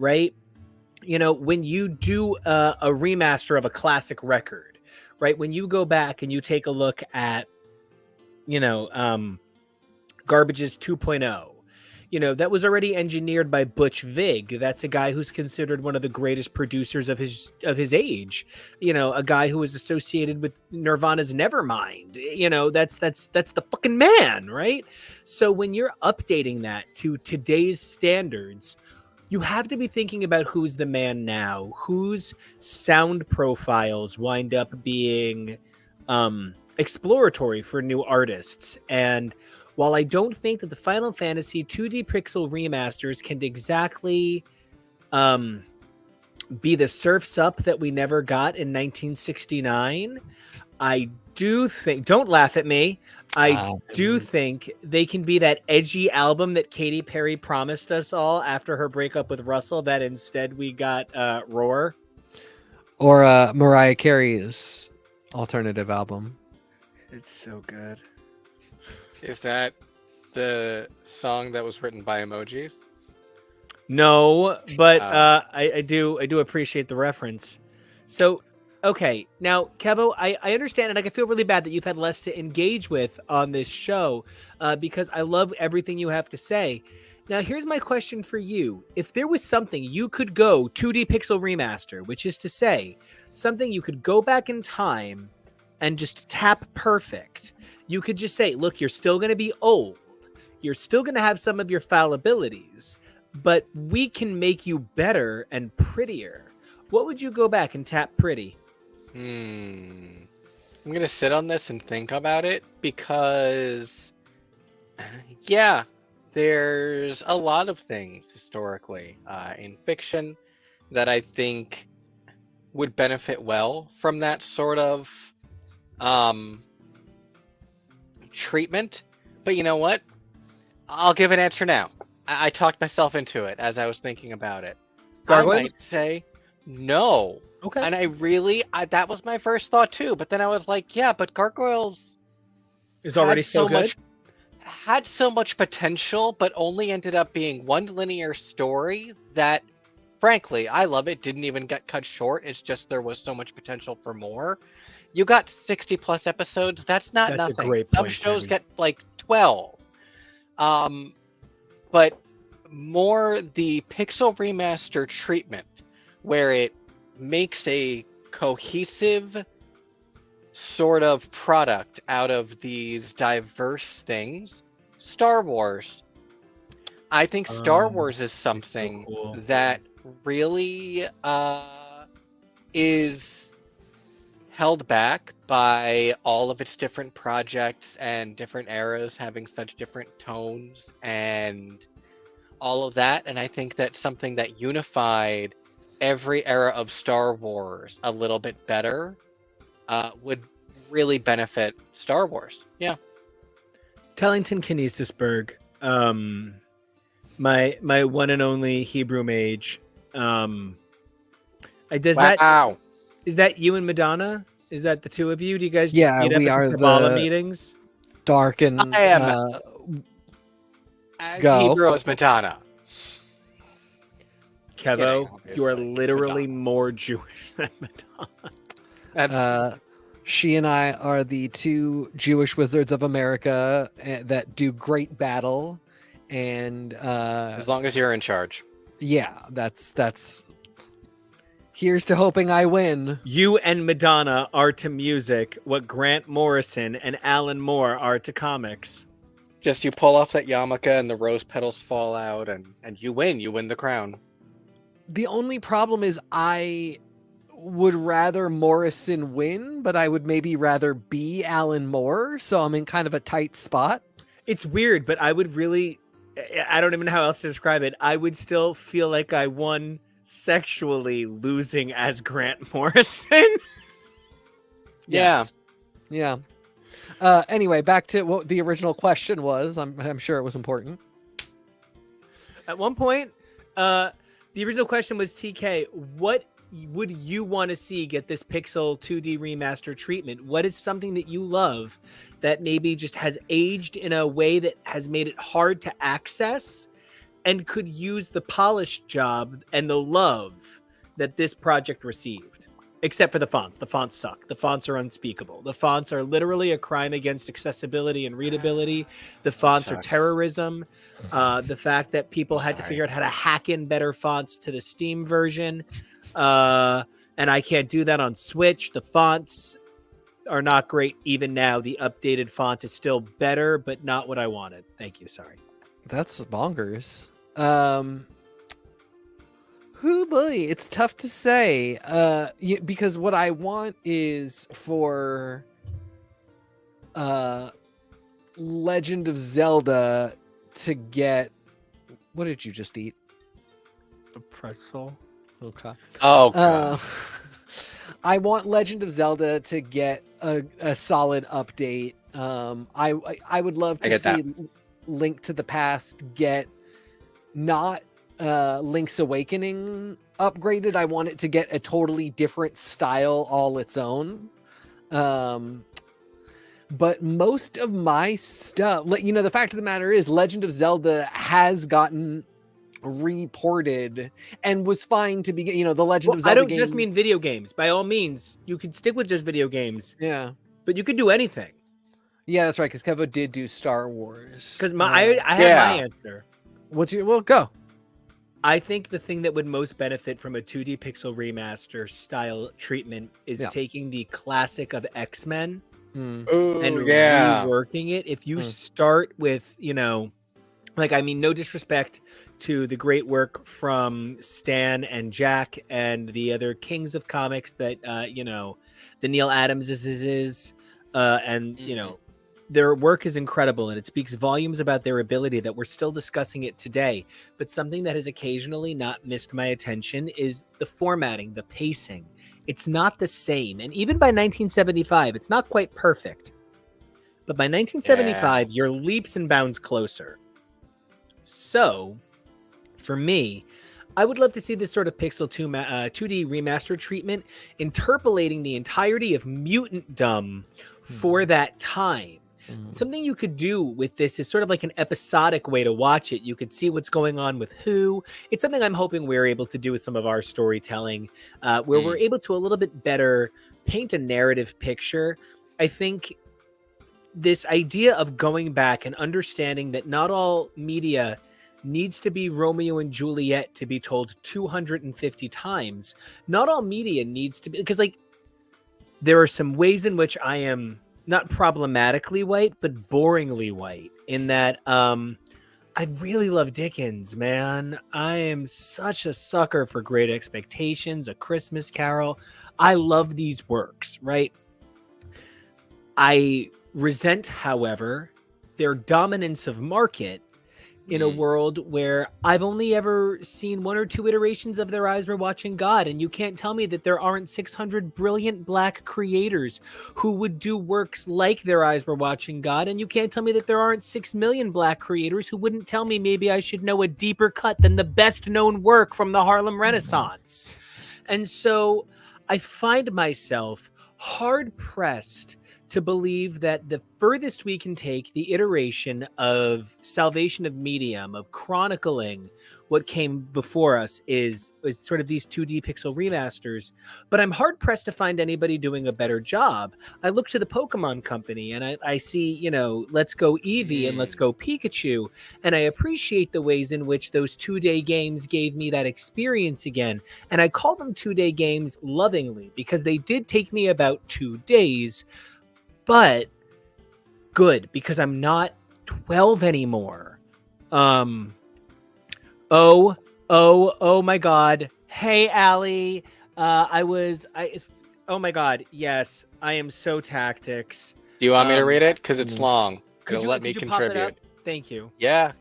right? When you do a remaster of a classic record, right? When you go back and you take a look at, Garbage's 2.0, that was already engineered by Butch Vig. That's a guy who's considered one of the greatest producers of his age. A guy who was associated with Nirvana's Nevermind. That's the fucking man, right? So when you're updating that to today's standards, you have to be thinking about who's the man now, whose sound profiles wind up being exploratory for new artists. And while I don't think that the Final Fantasy 2D Pixel remasters can exactly be the Surf's Up that we never got in 1969, I do think, don't laugh at me, I do think they can be that edgy album that Katy Perry promised us all after her breakup with Russell, that instead we got Roar. Or Mariah Carey's alternative album. It's so good. Is that the song that was written by emojis? No, but I do appreciate the reference. So, okay, now, Kevo, I understand, and I feel really bad that you've had less to engage with on this show because I love everything you have to say. Now, here's my question for you. If there was something you could go 2D Pixel Remaster, which is to say, something you could go back in time and just tap perfect, you could just say, look, you're still going to be old. You're still going to have some of your fallibilities, but we can make you better and prettier. What would you go back and tap pretty? I'm going to sit on this and think about it because, yeah, there's a lot of things historically in fiction that I think would benefit well from that sort of treatment. But you know what? I'll give an answer now. I talked myself into it as I was thinking about it. Gargoyles? I might say no. Okay. And that was my first thought too. But then I was like, yeah, but Gargoyles Is already so good. Had so much potential, but only ended up being one linear story that, frankly, I love it. Didn't even get cut short. It's just there was so much potential for more. You got 60 plus episodes. That's not nothing. A great Some point, shows Teddy. get like 12. But more the Pixel Remaster treatment, where it makes a cohesive sort of product out of these diverse things. Star Wars. I think Star Wars is something so cool. that really is held back by all of its different projects and different eras having such different tones and all of that. And I think that's something that unified every era of Star Wars a little bit better would really benefit Star Wars. Yeah. Tellington Kinesisberg, my one and only Hebrew mage. Wow. Is that you and Madonna? Is that the two of you? Do you guys Yeah, meet up we at are Kabbalah the- meetings? Dark and I am. As Go. Hebrew as Madonna. Kevo, you are obviously. It's literally Madonna. more Jewish than Madonna. That's She and I are the two Jewish wizards of America that do great battle, and as long as you're in charge. yeah, that's. Here's to hoping I win. You and Madonna are to music what Grant Morrison and Alan Moore are to comics. Just you pull off that yarmulke and the rose petals fall out, and you win. You win the crown. The only problem is I would rather Morrison win, but I would maybe rather be Alan Moore, so I'm in kind of a tight spot. It's weird, but I would really, I don't even know how else to describe it. I would still feel like I won sexually losing as Grant Morrison. Yeah. Yeah. Anyway, back to what the original question was. I'm sure it was important. At one point, the original question was, TK, what would you want to see get this Pixel 2D remaster treatment? What is something that you love that maybe just has aged in a way that has made it hard to access and could use the polished job and the love that this project received? Except for the fonts. The fonts suck. The fonts are unspeakable. The fonts are literally a crime against accessibility and readability. The fonts are terrorism. The fact that people had to figure out how to hack in better fonts to the Steam version. And I can't do that on Switch. The fonts are not great. Even now, the updated font is still better, but not what I wanted. Thank you. Sorry. That's bonkers. Who boy, it's tough to say. Because what I want is for Legend of Zelda to get. What did you just eat? A pretzel. Okay. Oh, God. I want Legend of Zelda to get a solid update. I would love to see Link to the Past get not Link's Awakening upgraded. I want it to get a totally different style all its own. But most of my stuff, the fact of the matter is Legend of Zelda has gotten reported and was fine to begin. The Legend of Zelda I don't games, just mean video games. By all means, you can stick with just video games. Yeah. But you could do anything. Yeah, that's right, because Kevo did do Star Wars. Because I have my answer. Go. I think the thing that would most benefit from a 2D pixel remaster style treatment is taking the classic of X-Men and reworking it. If you start with, no disrespect to the great work from Stan and Jack and the other kings of comics that, the Neil Adams their work is incredible, and it speaks volumes about their ability that we're still discussing it today. But something that has occasionally not missed my attention is the formatting, the pacing. It's not the same. And even by 1975, it's not quite perfect. But by 1975, you're leaps and bounds closer. So, for me, I would love to see this sort of Pixel 2D remaster treatment interpolating the entirety of Mutantdom for that time. Something you could do with this is sort of like an episodic way to watch it. You could see what's going on with who. It's something I'm hoping we're able to do with some of our storytelling, where we're able to a little bit better paint a narrative picture. I think this idea of going back and understanding that not all media needs to be Romeo and Juliet to be told 250 times. Not all media needs to be, because there are some ways in which I am not problematically white, but boringly white, in that I really love Dickens, man. I am such a sucker for Great Expectations, A Christmas Carol. I love these works, right? I resent, however, their dominance of market in a world where I've only ever seen one or two iterations of Their Eyes Were Watching God, and you can't tell me that there aren't 600 brilliant Black creators who would do works like Their Eyes Were Watching God, and you can't tell me that there aren't 6 million Black creators who wouldn't tell me maybe I should know a deeper cut than the best known work from the Harlem Renaissance. And so I find myself hard-pressed to believe that the furthest we can take the iteration of Salvation of Medium, of chronicling what came before us, is sort of these 2D pixel remasters. But I'm hard pressed to find anybody doing a better job. I look to the Pokemon Company and I see, Let's Go Eevee and Let's Go Pikachu, and I appreciate the ways in which those 2-day games gave me that experience again. And I call them 2-day games lovingly because they did take me about 2 days, but good, because I'm not 12 anymore. Oh my God. Hey, Allie. Oh my God. Yes, I am so tactics. Do you want me to read it? Because it's long. Could you let me contribute. Thank you. Yeah.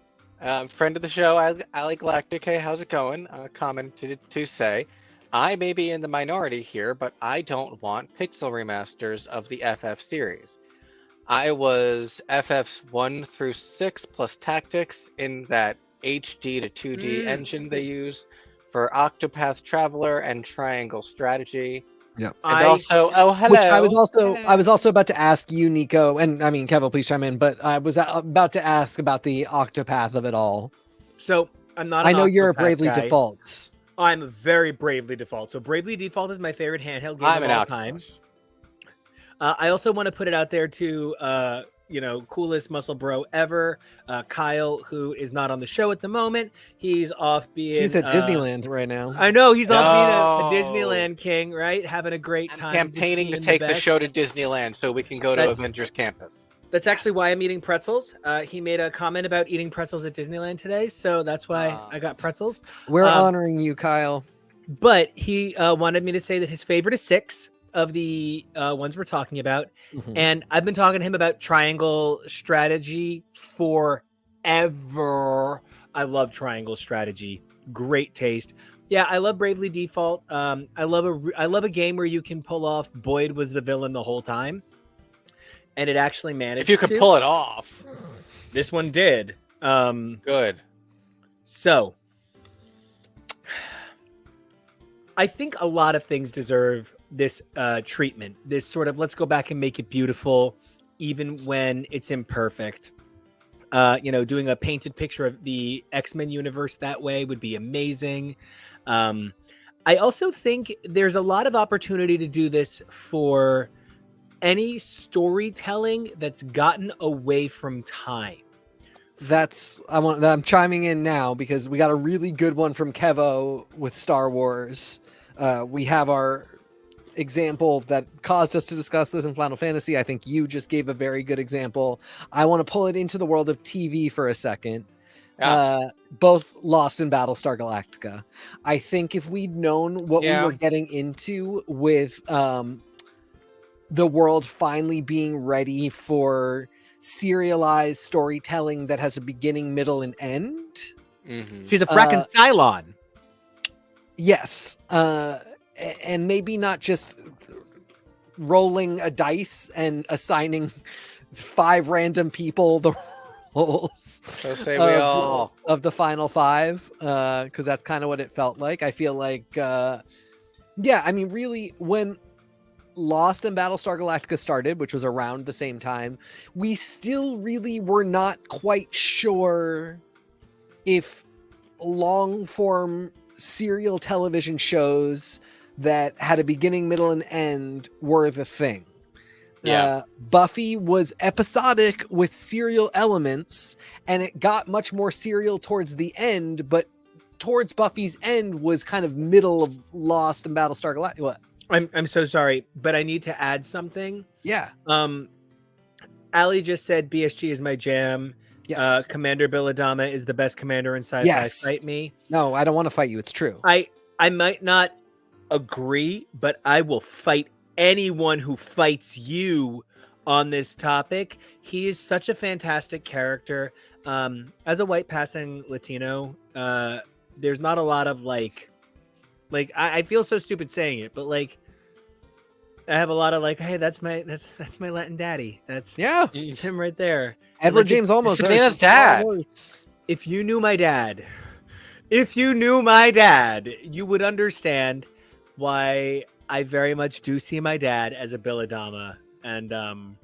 Friend of the show, Ali Galactic. Hey, how's it going? Commented to say, I may be in the minority here, but I don't want pixel remasters of the FF series. I was FF's 1 through 6 plus tactics in that HD to 2D engine they use for Octopath Traveler and Triangle Strategy. Yeah. And also, hello. Which I was also about to ask you, Nico, and I mean, Kevin, please chime in, but I was about to ask about the Octopath of it all. So I'm not. I know you're a Octopath Bravely guy. Defaults. I'm a very Bravely Default. So Bravely Default is my favorite handheld game of all time. I also want to put it out there to, coolest muscle bro ever, Kyle, who is not on the show at the moment. He's off being. He's at Disneyland right now. I know he's off being a Disneyland king, right? Having a great time. I'm campaigning to take the show to Disneyland so we can go to Avengers Campus. That's actually why I'm eating pretzels. He made a comment about eating pretzels at Disneyland today, so that's why I got pretzels. We're honoring you, Kyle. But he wanted me to say that his favorite is 6 of the ones we're talking about. Mm-hmm. And I've been talking to him about Triangle Strategy forever. I love Triangle Strategy. Great taste. Yeah, I love Bravely Default. I love a game where you can pull off Boyd was the villain the whole time. And it actually managed If you could pull it off. This one did. Good. So I think a lot of things deserve this treatment, this sort of let's go back and make it beautiful, even when it's imperfect. Doing a painted picture of the X-Men universe that way would be amazing. I also think there's a lot of opportunity to do this for any storytelling that's gotten away from time. I'm chiming in now because we got a really good one from Kevo with Star Wars. We have our example that caused us to discuss this in Final Fantasy. I think you just gave a very good example. I want to pull it into the world of TV for a second. Yeah. Both Lost and Battlestar Galactica. I think if we'd known what we were getting into with the world finally being ready for serialized storytelling that has a beginning, middle, and end. Mm-hmm. She's a fracking Cylon. Yes. And maybe not just rolling a dice and assigning 5 random people the roles of the final 5, because that's kind of what it felt like. I feel like, really, when Lost and Battlestar Galactica started, which was around the same time, we still really were not quite sure if long-form serial television shows that had a beginning, middle, and end were the thing. Buffy was episodic with serial elements, and it got much more serial towards the end, but towards Buffy's end was kind of middle of Lost and Battlestar Galactica. What? I'm so sorry, but I need to add something. Yeah. Ali just said BSG is my jam. Yes. Commander Billadama is the best commander in sci-fi. Yes. Fight me. No, I don't want to fight you. It's true. I might not agree, but I will fight anyone who fights you on this topic. He is such a fantastic character. As a white passing Latino, there's not a lot of I feel so stupid saying it, but I have a lot of hey, that's my Latin daddy. That's him right there. Edward James Olmos, Sabrina's dad. If you knew my dad, you would understand why I very much do see my dad as a Billadama And To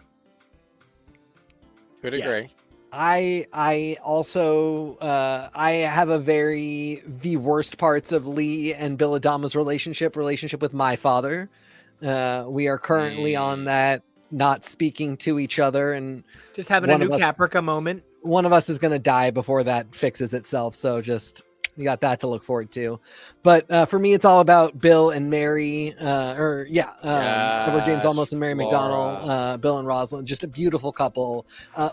a degree. yes. I also I have the worst parts of Lee and Bill Adama's relationship with my father. We are currently on that, not speaking to each other, and Just having a new Caprica moment. one of us is going to die before that fixes itself. So just, you got that to look forward to. But for me, it's all about Bill and Mary, Edward James Olmos and Mary McDonnell, Bill and Rosalind, just a beautiful couple.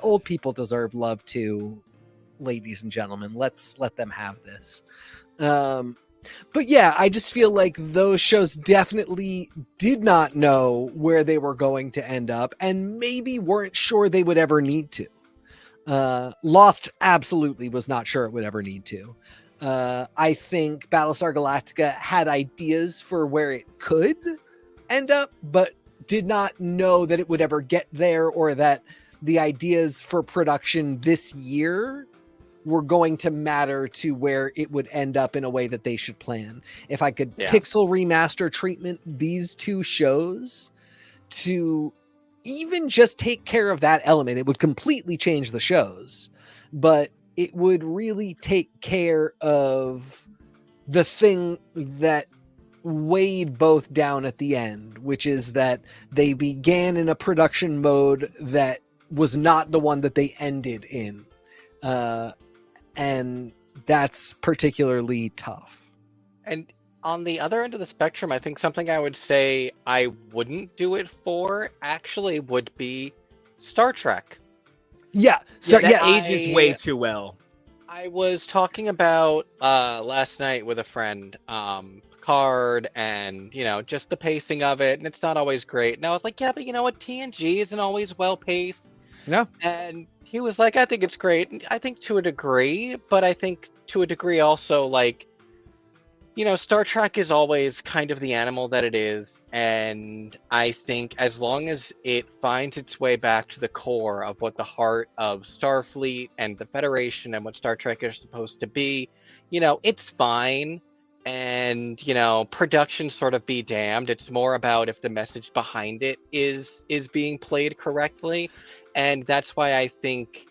Old people deserve love too, ladies and gentlemen. Let's let them have this. But yeah, I just feel like those shows definitely did not know where they were going to end up, and maybe weren't sure they would ever need to. Lost absolutely was not sure it would ever need to. I think Battlestar Galactica had ideas for where it could end up, but did not know that it would ever get there, or that the ideas for production this year were going to matter to where it would end up in a way that they should plan. If I could pixel remaster treatment these two shows to even just take care of that element, it would completely change the shows, but it would really take care of the thing that weighed both down at the end, which is that they began in a production mode that was not the one that they ended in. And that's particularly tough. And on the other end of the spectrum, I think something I would say I wouldn't do it for actually would be Star Trek. Yeah. So that ages way too well. I was talking about last night with a friend, Picard, and just the pacing of it, and it's not always great. And I was like, yeah, but you know what? TNG isn't always well paced. Yeah. And he was like, I think it's great. I think to a degree, but I think to a degree also, like, Star Trek is always kind of the animal that it is. And I think as long as it finds its way back to the core of what the heart of Starfleet and the Federation and what Star Trek is supposed to be, it's fine. And, production sort of be damned. It's more about if the message behind it is being played correctly. And that's why I think,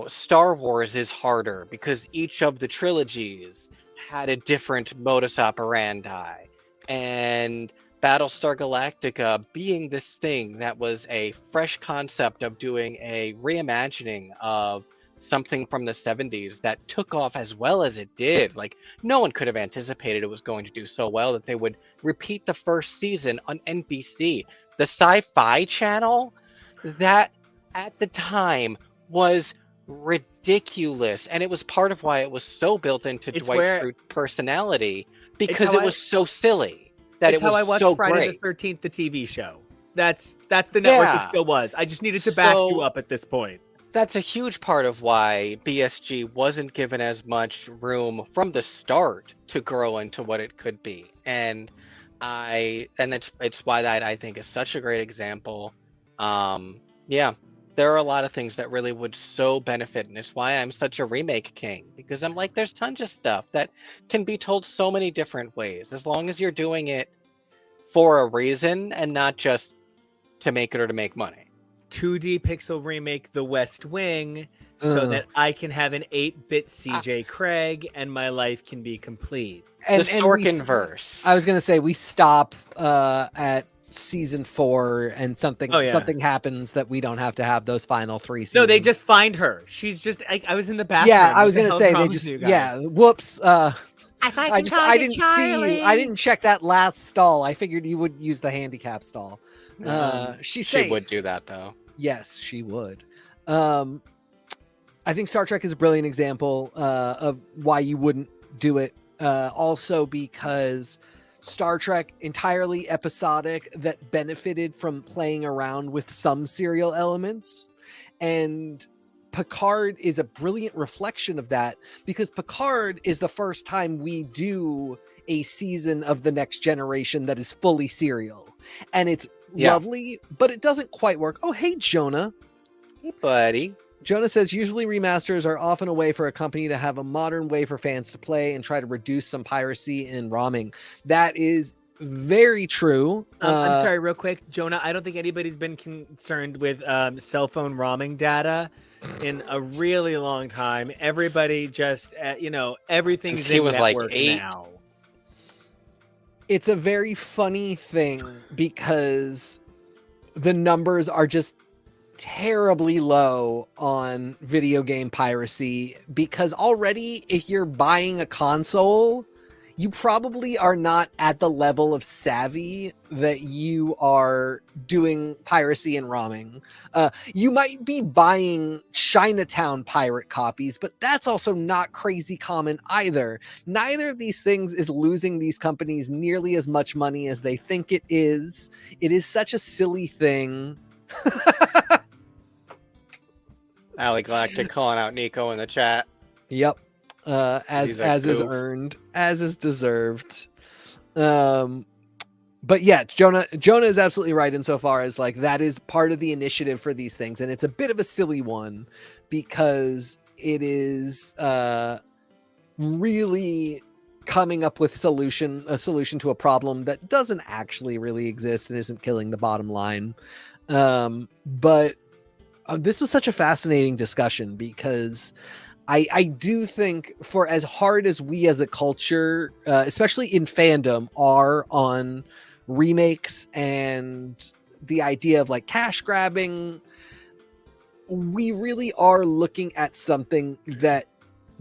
Star Wars is harder, because each of the trilogies had a different modus operandi. And Battlestar Galactica being this thing that was a fresh concept of doing a reimagining of something from the 70s that took off as well as it did. Like, no one could have anticipated it was going to do so well that they would repeat the first season on NBC. The Sci-Fi Channel, that at the time was ridiculous, and it was part of why it was so built into Dwight Schrute's personality, because it was so silly that it was so great. It's how I watched Friday the 13th, the TV show. That's the network it still was. I just needed to back you up at this point. That's a huge part of why BSG wasn't given as much room from the start to grow into what it could be, and it's why that I think is such a great example. There are a lot of things that really would so benefit, and it's why I'm such a remake king, because I'm like, there's tons of stuff that can be told so many different ways, as long as you're doing it for a reason and not just to make it or to make money. 2D pixel remake The West Wing so that I can have an 8-bit CJ Craig and my life can be complete. The Sorkin verse. I was going to say, we stop at season 4 and something happens that we don't have to have those final 3 seasons. No, they just find her. She's just I was in the bathroom. Yeah, I was going to say they just whoops. I didn't check that last stall. I figured you would use the handicap stall. She's safe. She would do that though. Yes, she would. I think Star Trek is a brilliant example of why you wouldn't do it. Also because Star Trek, entirely episodic, that benefited from playing around with some serial elements, and Picard is a brilliant reflection of that, because Picard is the first time we do a season of The Next Generation that is fully serial, and it's lovely, but it doesn't quite work. Oh, hey, Jonah. Hey, buddy. Jonah says, usually remasters are often a way for a company to have a modern way for fans to play and try to reduce some piracy and ROMing. That is Very true. I'm sorry, real quick, Jonah. I don't think anybody's been concerned with cell phone roaming data in a really long time. Everybody just, everything's Since he in was like network 8. now. It's a very funny thing because the numbers are just terribly low on video game piracy, because already if you're buying a console, you probably are not at the level of savvy that you are doing piracy and roaming. You might be buying Chinatown pirate copies, but that's also not crazy common either. Neither of these things is losing these companies nearly as much money as they think it is. It is such a silly thing. Ali Galactic calling out Nico in the chat. Yep. As is earned, as is deserved. But yeah, Jonah is absolutely right insofar as like that is part of the initiative for these things, and it's a bit of a silly one because it is really coming up with a solution to a problem that doesn't actually really exist and isn't killing the bottom line. But this was such a fascinating discussion because I do think, for as hard as we as a culture, especially in fandom, are on remakes and the idea of like cash grabbing, we really are looking at something that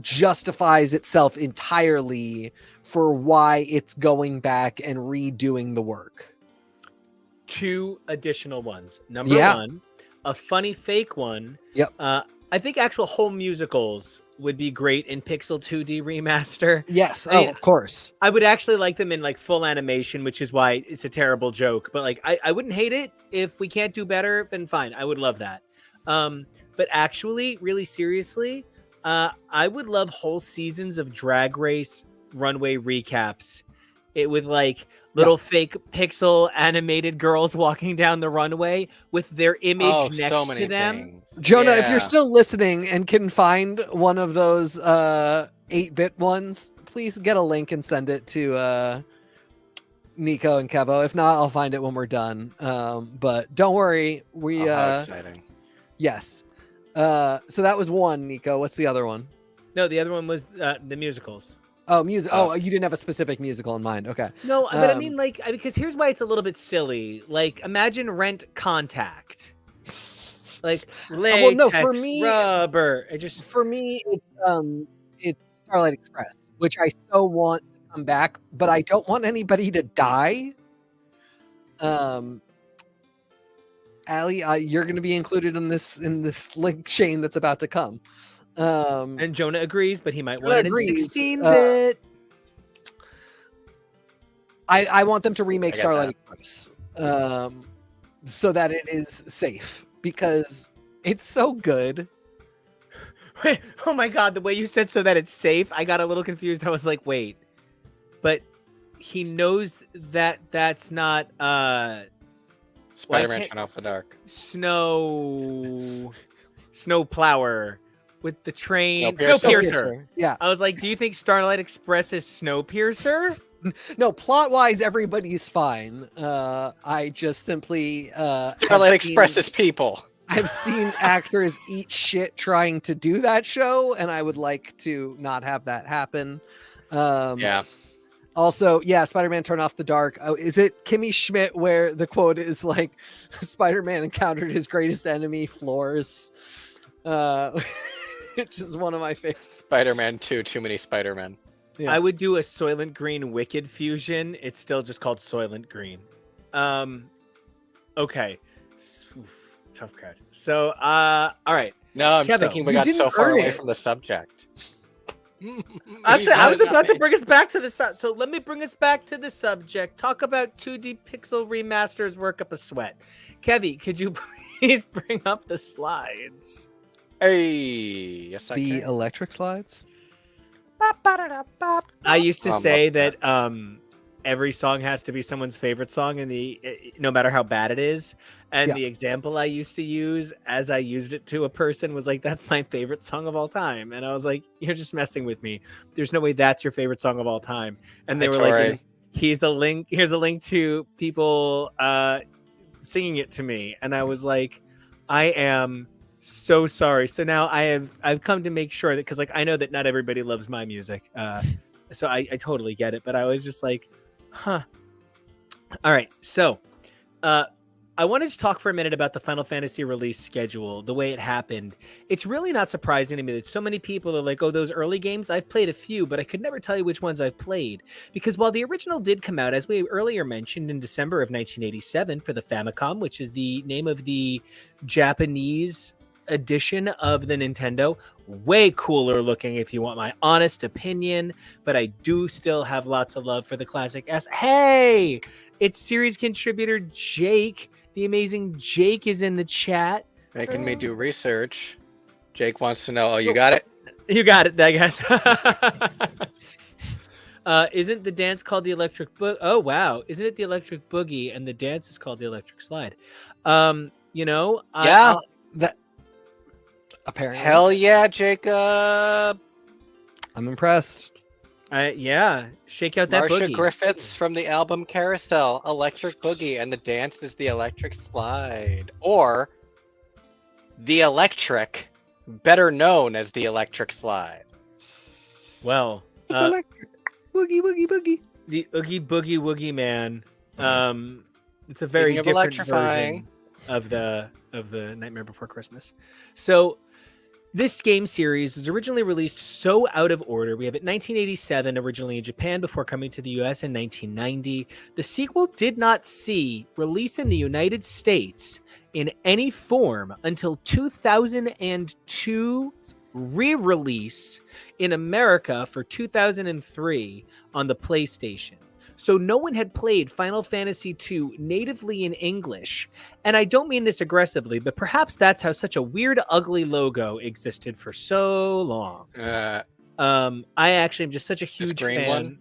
justifies itself entirely for why it's going back and redoing the work. 2 additional ones. Number 1, a funny fake one. Yep. I think actual whole musicals would be great in Pixel 2D remaster. Yes. I mean, of course. I would actually like them in like full animation, which is why it's a terrible joke. But like, I wouldn't hate it. If we can't do better, then fine. I would love that. But actually, really seriously, I would love whole seasons of Drag Race runway recaps. It with like little fake pixel animated girls walking down the runway with their image next to them. Things. Jonah, if you're still listening and can find one of those 8-bit ones, please get a link and send it to Nico and Kevo. If not, I'll find it when we're done. But don't worry, how exciting. Yes. So that was one, Nico. What's the other one? No, the other one was the musicals. Oh, music. Oh, you didn't have a specific musical in mind. Okay. No, but I mean, like, because here's why it's a little bit silly. Like, imagine Rent Contact. Like, latex, for me, rubber. For me, it's Starlight Express, which I so want to come back, but I don't want anybody to die. Ali, you're going to be included in this link chain that's about to come. And Jonah agrees, but he might want it in 16-bit. I want them to remake Starlight Express so that it is safe, because it's so good. Wait, oh my god, the way you said so that it's safe, I got a little confused. I was like, wait, but he knows that that's not Spider-Man Turn Off the Dark. Snow Plower with the train. Snowpiercer. Yeah. I was like, do you think Starlight Express is Snowpiercer? No, plot-wise, everybody's fine. I just simply Starlight Express is people. I've seen actors eat shit trying to do that show, and I would like to not have that happen. Also, Spider-Man Turn Off the Dark. Oh, is it Kimmy Schmidt where the quote is like, Spider-Man encountered his greatest enemy, floors? Which is one of my favorites. Spider-Man 2, Too Many Spider-Men. Yeah. I would do a Soylent Green Wicked fusion. It's still just called Soylent Green. Okay. Tough crowd. So, all right. No, I'm thinking we got so far away from the subject. Actually, I was about to bring us back to the subject. So let me bring us back to the subject. Talk about 2D pixel remasters work up a sweat. Kevy, could you please bring up the slides? Hey, yes, I can. The electric slides? I used to say that every song has to be someone's favorite song, no matter how bad it is. And the example I used to use, as I used it to a person, was like, "That's my favorite song of all time." And I was like, "You're just messing with me. There's no way that's your favorite song of all time." And they were like, Here's a link to people singing it to me, and I was like, I am so sorry. So now I've come to make sure that, because like I know that not everybody loves my music, so I totally get it, but I was just like, huh. All right, so I wanted to talk for a minute about the Final Fantasy release schedule, the way it happened. It's really not surprising to me that so many people are like, oh, those early games, I've played a few, but I could never tell you which ones I've played. Because while the original did come out, as we earlier mentioned, in December of 1987 for the Famicom, which is the name of the Japanese edition of the Nintendo, way cooler looking if you want my honest opinion, but I do still have lots of love for the classic S. Hey, it's series contributor Jake. The amazing Jake is in the chat. Making me do research. Jake wants to know. Oh, you got it? You got it, I guess. Isn't the dance called the Electric Boogie? Oh, wow. Isn't it the Electric Boogie and the dance is called the Electric Slide? Yeah. That apparently. Hell yeah, Jacob. I'm impressed. Yeah, shake out that Marcia boogie. Griffiths from the album Carousel, Electric Boogie, and the dance is the Electric Slide. Or the Electric, better known as the Electric Slide. Well, It's electric. Boogie, boogie, boogie. the Oogie Boogie Woogie Man. It's a very Speaking of different electrifying. version of the Nightmare Before Christmas. So this game series was originally released so out of order. We have it 1987 originally in Japan before coming to the US in 1990. The sequel did not see release in the United States in any form until 2002's re-release in America for 2003 on the PlayStation. So no one had played Final Fantasy II natively in English. And I don't mean this aggressively, but perhaps that's how such a weird, ugly logo existed for so long. I actually am just such a huge green fan. one?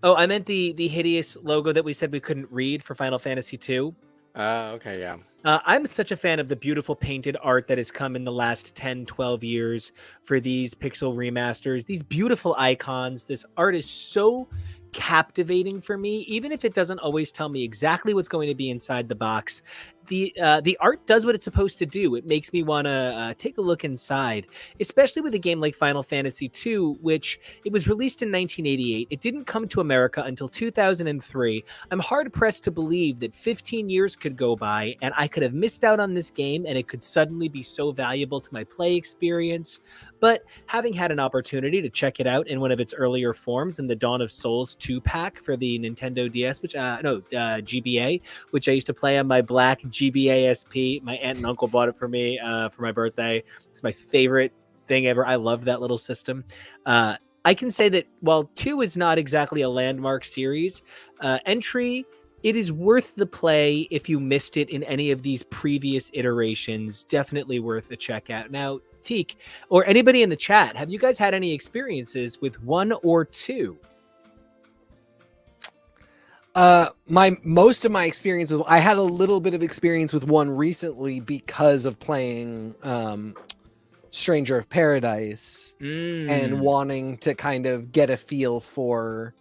Oh, I meant the hideous logo that we said we couldn't read for Final Fantasy II. Okay, yeah. I'm such a fan of the beautiful painted art that has come in the last 10, 12 years for these pixel remasters. These beautiful icons. This art is so captivating for me, even if it doesn't always tell me exactly what's going to be inside the box. The art does what it's supposed to do. It makes me want to take a look inside, especially with a game like Final Fantasy II, which it was released in 1988. It didn't come to America until 2003. I'm hard pressed to believe that 15 years could go by and I could have missed out on this game and it could suddenly be so valuable to my play experience. But having had an opportunity to check it out in one of its earlier forms in the Dawn of Souls 2-pack for the Nintendo DS, GBA, which I used to play on my black GBA SP. My aunt and uncle bought it for me for my birthday. It's my favorite thing ever. I love that little system. I can say that while 2 is not exactly a landmark series, Entry, it is worth the play if you missed it in any of these previous iterations. Definitely worth a check out. Now, Teak, or anybody in the chat, have you guys had any experiences with 1 or 2? Most of my experience I had a little bit of experience with 1 recently because of playing Stranger of Paradise and wanting to kind of get a feel for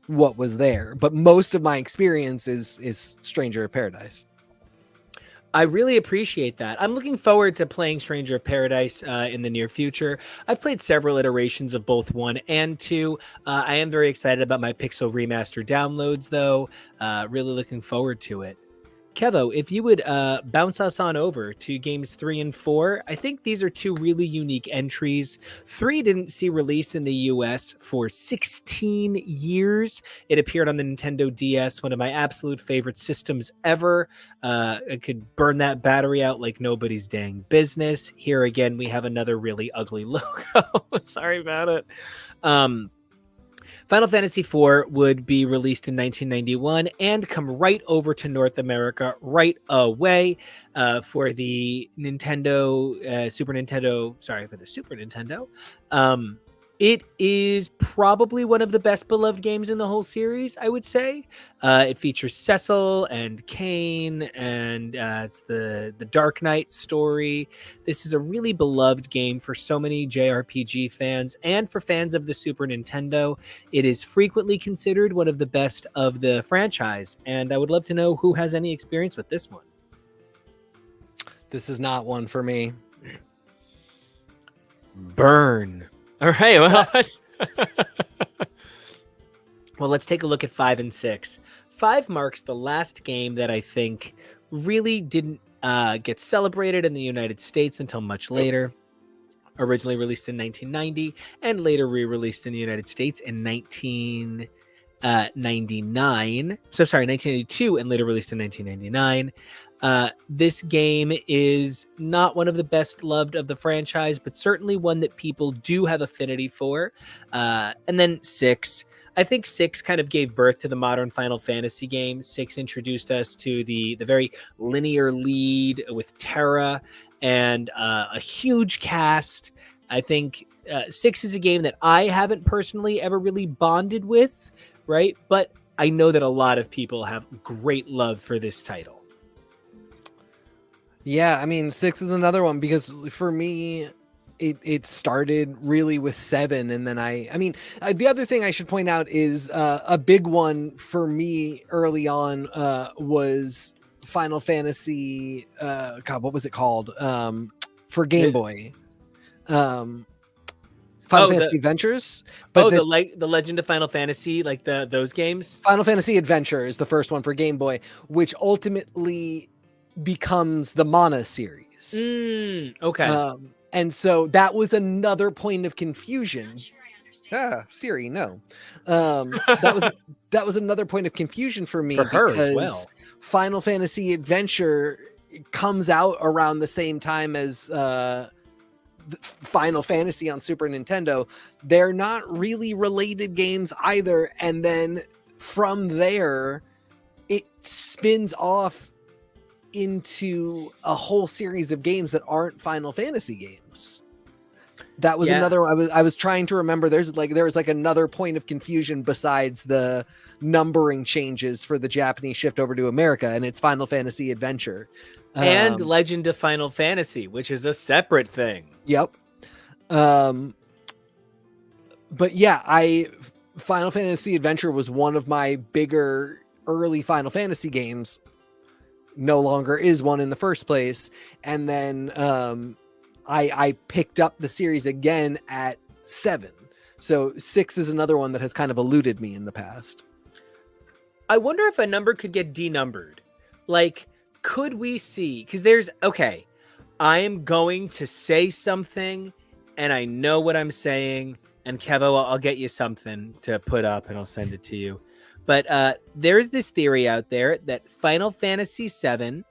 what was there. But most of my experience is Stranger of Paradise. I really appreciate that. I'm looking forward to playing Stranger of Paradise in the near future. I've played several iterations of both 1 and 2. I am very excited about my Pixel Remaster downloads, though. Really looking forward to it. Kevo, if you would bounce us on over to games 3 and 4, I think these are 2 really unique entries. 3 didn't see release in the US for 16 years. It appeared on the Nintendo DS, one of my absolute favorite systems ever. I could burn that battery out like nobody's dang business. Here again, we have another really ugly logo. Sorry about it. Final Fantasy IV would be released in 1991 and come right over to North America right away for the Super Nintendo. It is probably one of the best beloved games in the whole series, I would say. It features Cecil and Kane, and it's the Dark Knight story. This is a really beloved game for so many JRPG fans and for fans of the Super Nintendo. It is frequently considered one of the best of the franchise, and I would love to know who has any experience with this one. This is not one for me. Burn. All right, well, let's take a look at 5 and 6. 5 marks the last game that I think really didn't get celebrated in the United States until much later. Originally released in 1990 and later re-released in the United States in 1999. So sorry, 1982 and later released in 1999. This game is not one of the best loved of the franchise, but certainly one that people do have affinity for. And then 6. I think 6 kind of gave birth to the modern Final Fantasy game. 6 introduced us to the very linear lead with Terra and a huge cast. I think 6 is a game that I haven't personally ever really bonded with, right? But I know that a lot of people have great love for this title. Yeah, I mean, 6 is another one because for me, it started really with 7, and then the other thing I should point out is a big one for me early on was Final Fantasy. God, what was it called? For Game Boy. Final Fantasy Adventures. But the Legend of Final Fantasy, like those games. Final Fantasy Adventure is the first one for Game Boy, which ultimately becomes the Mana series. Okay. And so that was another point of confusion. Siri, no. That was another point of confusion for me for her because as well. Final Fantasy Adventure comes out around the same time as Final Fantasy on Super Nintendo. They're not really related games either, and then from there it spins off into a whole series of games that aren't Final Fantasy games. That was another. I was trying to remember. There was another point of confusion besides the numbering changes for the Japanese shift over to America, and it's Final Fantasy Adventure and Legend of Final Fantasy, which is a separate thing. Yep. But yeah, Final Fantasy Adventure was one of my bigger early Final Fantasy games. No longer is one in the first place, and then I picked up the series again at 7. So 6 is another one that has kind of eluded me in the past. I wonder if a number could get denumbered. Like, could we see? Because I am going to say something, and I know what I'm saying. And Kevo, I'll get you something to put up, and I'll send it to you. But there's this theory out there that Final Fantasy VII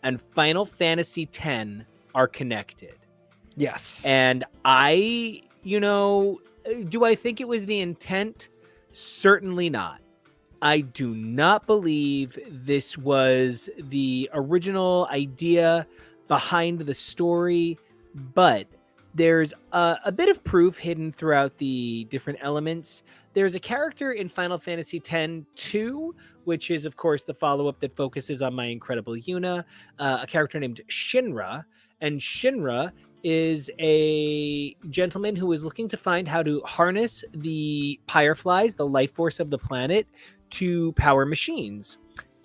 and Final Fantasy X are connected. Yes. And do I think it was the intent? Certainly not. I do not believe this was the original idea behind the story, but there's a bit of proof hidden throughout the different elements. There's a character in Final Fantasy X-2, which is, of course, the follow-up that focuses on My Incredible Yuna, a character named Shinra. And Shinra is a gentleman who is looking to find how to harness the Pyreflies, the life force of the planet, to power machines.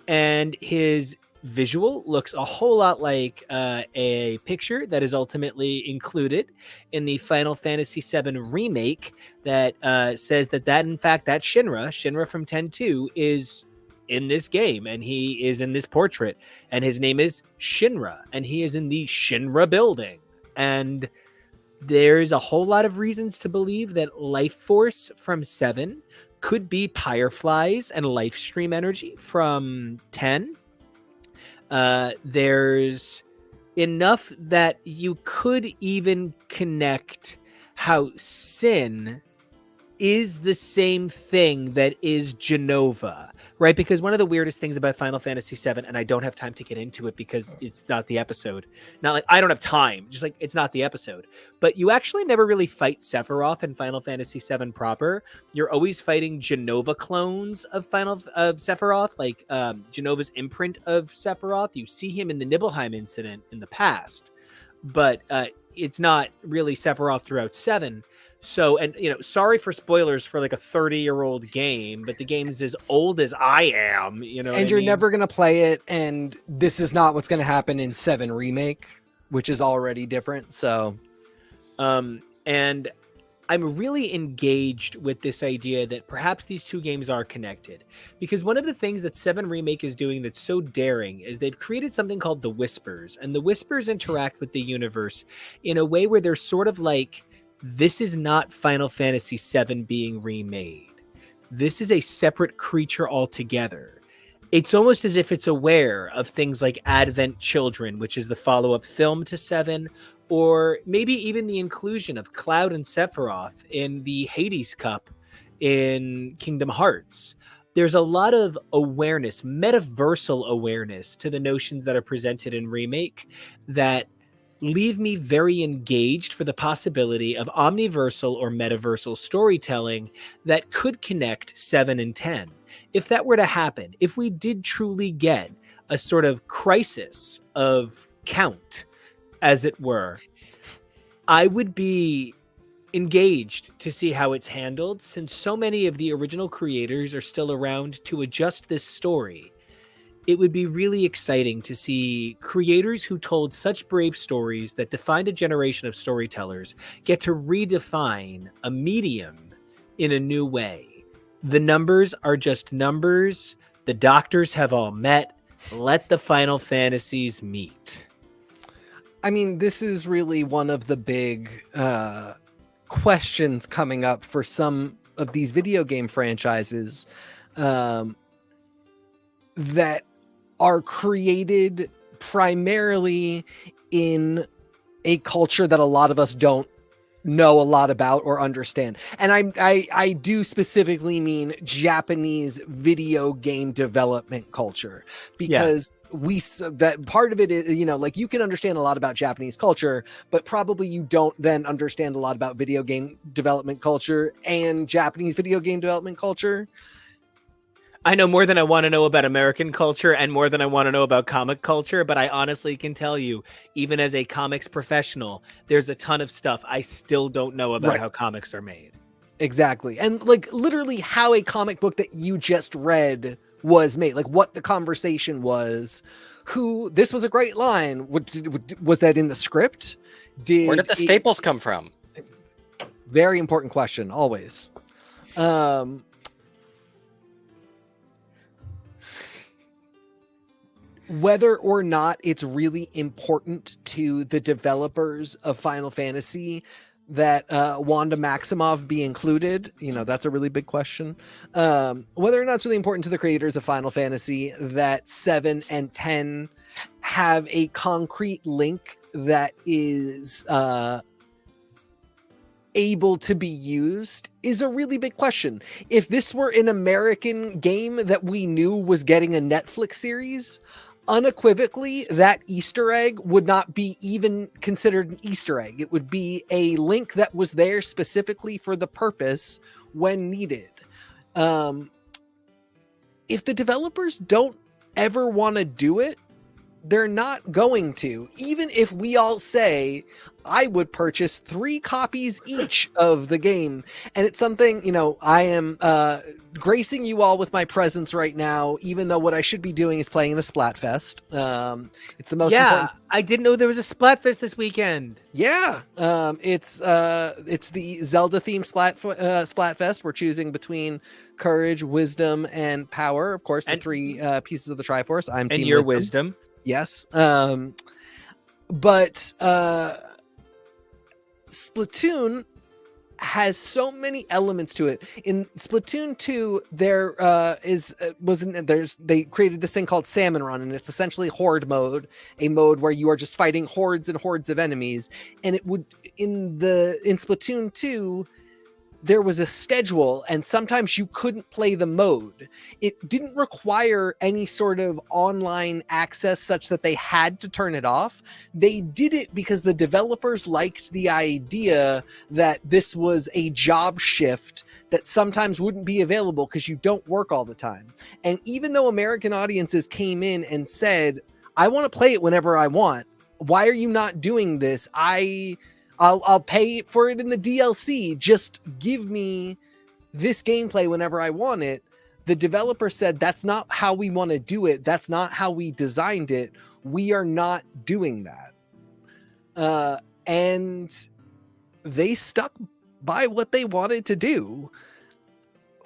And his visual looks a whole lot like a picture that is ultimately included in the Final Fantasy VII remake that says that in fact that Shinra from 10-2 is in this game, and he is in this portrait, and his name is Shinra, and he is in the Shinra building. And there's a whole lot of reasons to believe that life force from 7 could be Pyreflies and life stream energy from 10. There's enough that you could even connect how Sin is the same thing that is Genova, right? Because one of the weirdest things about Final Fantasy VII, and I don't have time to get into it because it's not the episode. Not like I don't have time, just like it's not the episode. But you actually never really fight Sephiroth in Final Fantasy VII proper. You're always fighting Genova clones of Sephiroth, like Genova's imprint of Sephiroth. You see him in the Nibelheim incident in the past, but it's not really Sephiroth throughout 7. So, and sorry for spoilers for like a 30-year-old game, but the game is as old as I am, and you're never going to play it. And this is not what's going to happen in 7 Remake, which is already different. So, and I'm really engaged with this idea that perhaps these two games are connected, because one of the things that 7 Remake is doing that's so daring is they've created something called the Whispers, and the Whispers interact with the universe in a way where they're sort of like, this is not Final Fantasy VII being remade. This is a separate creature altogether. It's almost as if it's aware of things like Advent Children, which is the follow-up film to 7, or maybe even the inclusion of Cloud and Sephiroth in the Hades Cup in Kingdom Hearts. There's a lot of awareness, metaversal awareness to the notions that are presented in Remake that leave me very engaged for the possibility of omniversal or metaversal storytelling that could connect 7 and 10. If that were to happen, if we did truly get a sort of crisis of count, as it were, I would be engaged to see how it's handled, since so many of the original creators are still around to adjust this story. It would be really exciting to see creators who told such brave stories that defined a generation of storytellers get to redefine a medium in a new way. The numbers are just numbers. The doctors have all met. Let the Final Fantasies meet. I mean, this is really one of the big questions coming up for some of these video game franchises that are created primarily in a culture that a lot of us don't know a lot about or understand. And I do specifically mean Japanese video game development culture, because that part of it is, like, you can understand a lot about Japanese culture, but probably you don't then understand a lot about video game development culture and Japanese video game development culture. I know more than I want to know about American culture and more than I want to know about comic culture, but I honestly can tell you, even as a comics professional, there's a ton of stuff I still don't know about how comics are made. Exactly. And like literally how a comic book that you just read was made, like what the conversation was, this was a great line. Was that in the script? Where did the staples come from? Very important question, always. Whether or not it's really important to the developers of Final Fantasy that Wanda Maximoff be included, that's a really big question. Whether or not it's really important to the creators of Final Fantasy that 7 and 10 have a concrete link that is able to be used is a really big question. If this were an American game that we knew was getting a Netflix series, unequivocally, that Easter egg would not be even considered an Easter egg. It would be a link that was there specifically for the purpose when needed. If the developers don't ever want to do it, they're not going to. Even if we all say, I would purchase 3 copies each of the game. And it's something, I am gracing you all with my presence right now, even though what I should be doing is playing in a Splatfest. It's the most important. I didn't know there was a Splatfest this weekend. Yeah. It's the Zelda themed Splatfest. We're choosing between courage, wisdom, and power. Of course, the 3 pieces of the Triforce. I'm team your wisdom. Yes. But Splatoon has so many elements to it. In Splatoon 2, they created this thing called Salmon Run, and it's essentially horde mode, a mode where you are just fighting hordes and hordes of enemies. And it would in Splatoon 2, there was a schedule, and sometimes you couldn't play the mode. It didn't require any sort of online access such that they had to turn it off. They did it because the developers liked the idea that this was a job shift that sometimes wouldn't be available because you don't work all the time. And even though American audiences came in and said, I want to play it whenever I want, why are you not doing this? I'll pay for it in the DLC. Just give me this gameplay whenever I want it. The developer said, that's not how we want to do it. That's not how we designed it. We are not doing that. And they stuck by what they wanted to do.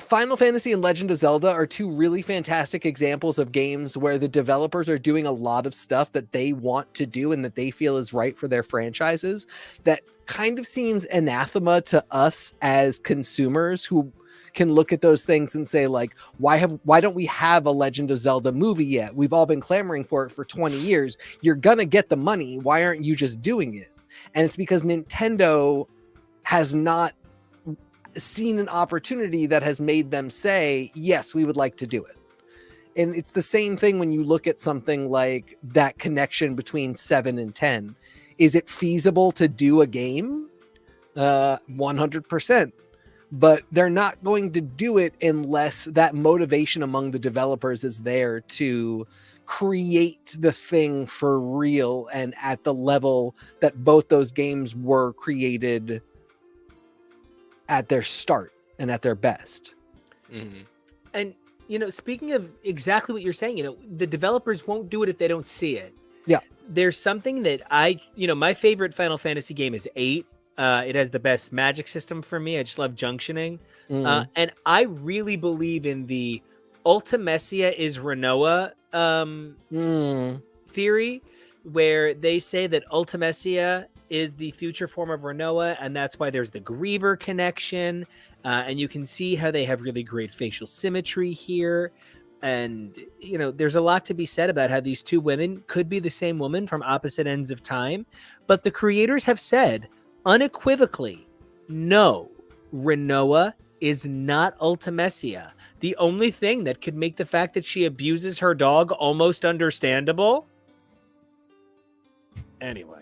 Final Fantasy and Legend of Zelda are two really fantastic examples of games where the developers are doing a lot of stuff that they want to do and that they feel is right for their franchises. That kind of seems anathema to us as consumers who can look at those things and say, like, why don't we have a Legend of Zelda movie yet? We've all been clamoring for it for 20 years. You're gonna get the money. Why aren't you just doing it? And it's because Nintendo has not seen an opportunity that has made them say, yes, we would like to do it. And it's the same thing when you look at something like that connection between 7 and 10. Is it feasible to do a game? 100%. But they're not going to do it unless that motivation among the developers is there to create the thing for real and at the level that both those games were created at their start and at their best. Mhm. And, speaking of exactly what you're saying, the developers won't do it if they don't see it. Yeah. There's something that my favorite Final Fantasy game is 8. It has the best magic system for me. I just love junctioning. And I really believe in the Ultimecia is Renoa theory, where they say that Ultimecia is the future form of Renoa, and that's why there's the Griever connection. And you can see how they have really great facial symmetry here. And, there's a lot to be said about how these two women could be the same woman from opposite ends of time. But the creators have said unequivocally, no, Renoa is not Ultimecia. The only thing that could make the fact that she abuses her dog almost understandable. Anyway.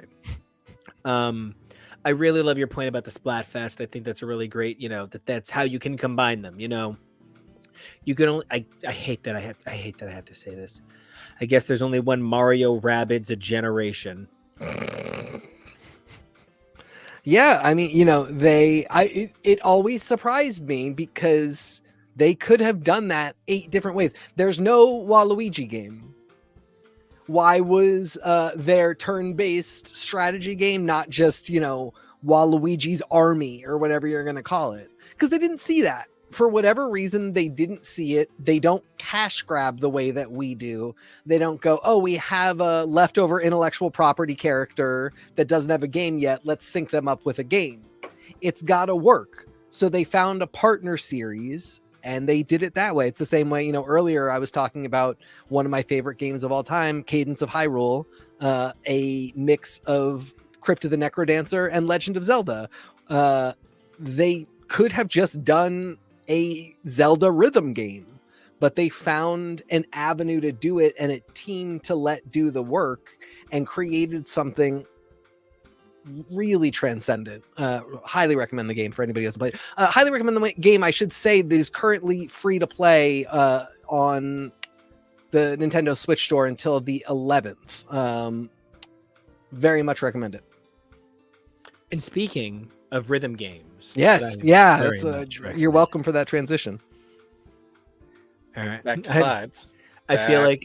I really love your point about the Splatfest. I think that's a really great, that's how you can combine them. You can only. I hate that I have to say this. I guess there's only one Mario Rabbids a generation. Yeah, I mean, it always surprised me because they could have done that 8 different ways. There's no Waluigi game. Why was their turn-based strategy game not just, Waluigi's Army or whatever you're going to call it? Because they didn't see that. For whatever reason, they didn't see it. They don't cash grab the way that we do. They don't go, oh, we have a leftover intellectual property character that doesn't have a game yet. Let's sync them up with a game. It's got to work. So they found a partner series and they did it that way. It's the same way, earlier I was talking about one of my favorite games of all time, Cadence of Hyrule, a mix of Crypt of the Necrodancer and Legend of Zelda. They could have just done a Zelda rhythm game, but they found an avenue to do it and a team to let do the work and created something really transcendent. Highly recommend the game for anybody who hasn't played. Highly recommend the game, I should say, that is currently free to play on the Nintendo Switch store until the 11th. Very much recommend it. And speaking of rhythm games, yes, yeah, you're welcome for that transition. All right, back to slides. I feel like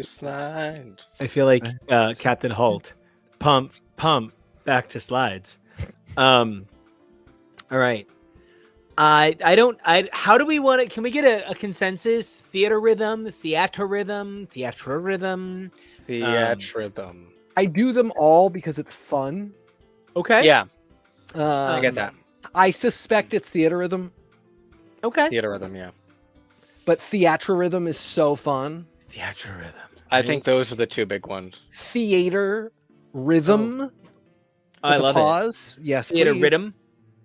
slides. I feel like Captain Holt. Pump. Back to slides. All right. How do we want it? Can we get a consensus? Theatrhythm. I do them all because it's fun. Okay. Yeah. I get that. I suspect it's Theatrhythm. Okay. Theatrhythm, yeah. But Theatrhythm is so fun. Theatrhythm. I think those are the two big ones. Theater rhythm. Oh, I love pause. It. Yes. Theater please. rhythm.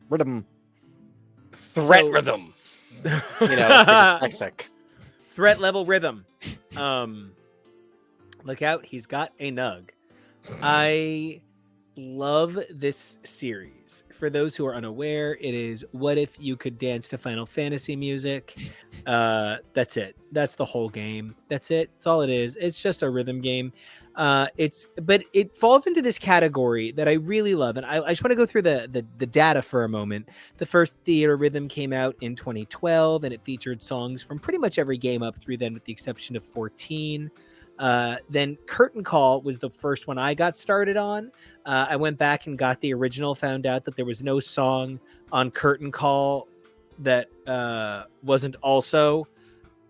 Rhythm. Threat So- rhythm. You know, for dyslexic. Threat level rhythm. Look out, he's got a nug. I love this series. For those who are unaware, it is What If You Could Dance to Final Fantasy music. That's it. That's the whole game. That's it. That's all it is. It's just a rhythm game. But it falls into this category that I really love, and I just want to go through the data for a moment. The first Theater Rhythm came out in 2012, and it featured songs from pretty much every game up through then, with the exception of 14. Then Curtain Call was the first one I got started on. I went back and got the original, found out that there was no song on Curtain Call that wasn't also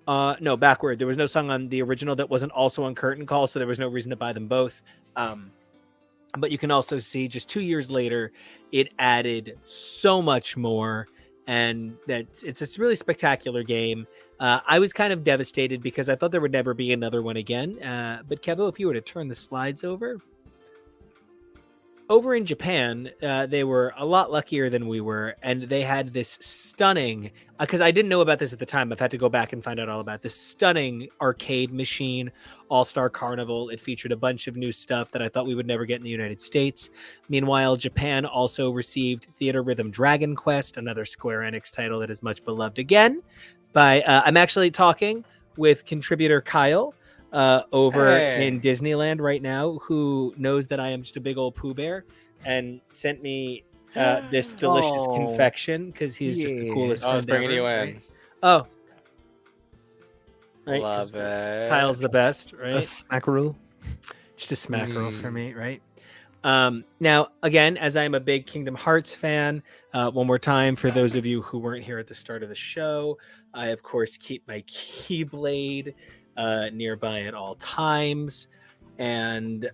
backward. There was no song on the original that wasn't also on Curtain Call, so there was no reason to buy them both. But you can also see just 2 years later, it added so much more, and that it's a really spectacular game. I was kind of devastated because I thought there would never be another one again. But Kevo, if you were to turn the slides over in Japan, they were a lot luckier than we were, and they had this stunning, because I didn't know about this at the time. I've had to go back and find out all about this stunning arcade machine, All-Star Carnival. It featured a bunch of new stuff that I thought we would never get in the United States. Meanwhile, Japan also received Theater Rhythm Dragon Quest, another Square Enix title that is much beloved again. I'm actually talking with contributor Kyle over in Disneyland right now, who knows that I am just a big old Pooh Bear, and sent me this delicious confection because he's just the coolest I was friend bringing ever, you right? in. Oh, right. Love it. Kyle's the best, A right? smackaroo. Just a smackerel for me, right? Now, again, as I'm a big Kingdom Hearts fan, one more time for those of you who weren't here at the start of the show, I of course keep my Keyblade nearby at all times, and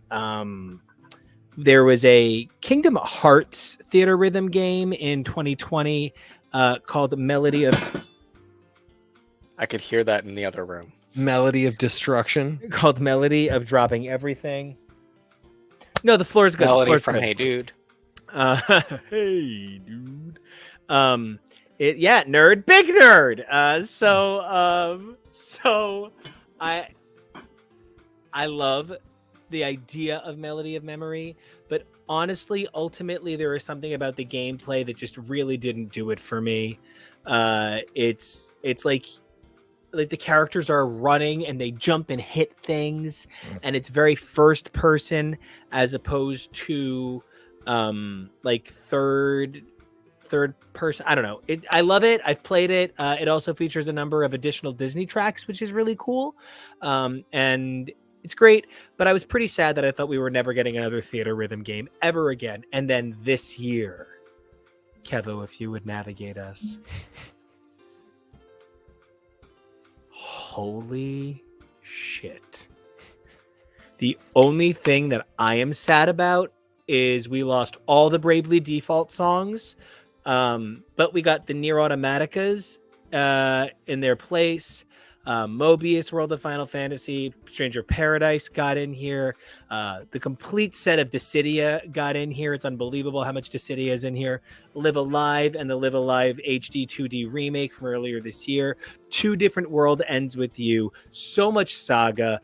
there was a Kingdom Hearts Theater Rhythm game in 2020 called Melody of. I could hear that in the other room. Melody of Destruction. Called Melody of Dropping Everything. No, the floor's good. Melody The floor's from good. Hey Dude. Hey dude. Nerd, big nerd. So I love the idea of Melody of Memory, but honestly, ultimately, there is something about the gameplay that just really didn't do it for me. It's like the characters are running and they jump and hit things, and it's very first person as opposed to like third person. I don't know. I love it. I've played it. It also features a number of additional Disney tracks, which is really cool. And it's great, but I was pretty sad that I thought we were never getting another Theater Rhythm game ever again. And then this year, Kevo, if you would navigate us. Holy shit. The only thing that I am sad about is we lost all the Bravely Default songs, but we got the Nier Automaticas in their place. Mobius, World of Final Fantasy, Stranger Paradise got in here. The complete set of Dissidia got in here. It's unbelievable how much Dissidia is in here. Live Alive and the Live Alive HD 2D remake from earlier this year. 2 different World Ends With You. So much Saga.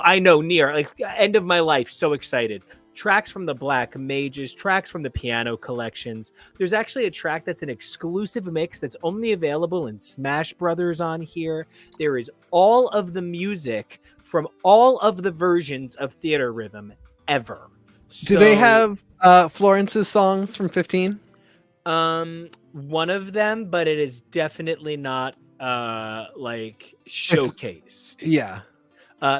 I know, Nier, like end of my life. So excited. Tracks from the Black Mages, tracks from the Piano Collections. There's actually a track that's an exclusive mix that's only available in Smash Brothers on here. There is all of the music from all of the versions of Theater Rhythm ever. Do they have Florence's songs from 15? One of them, but it is definitely not like showcased. Yeah.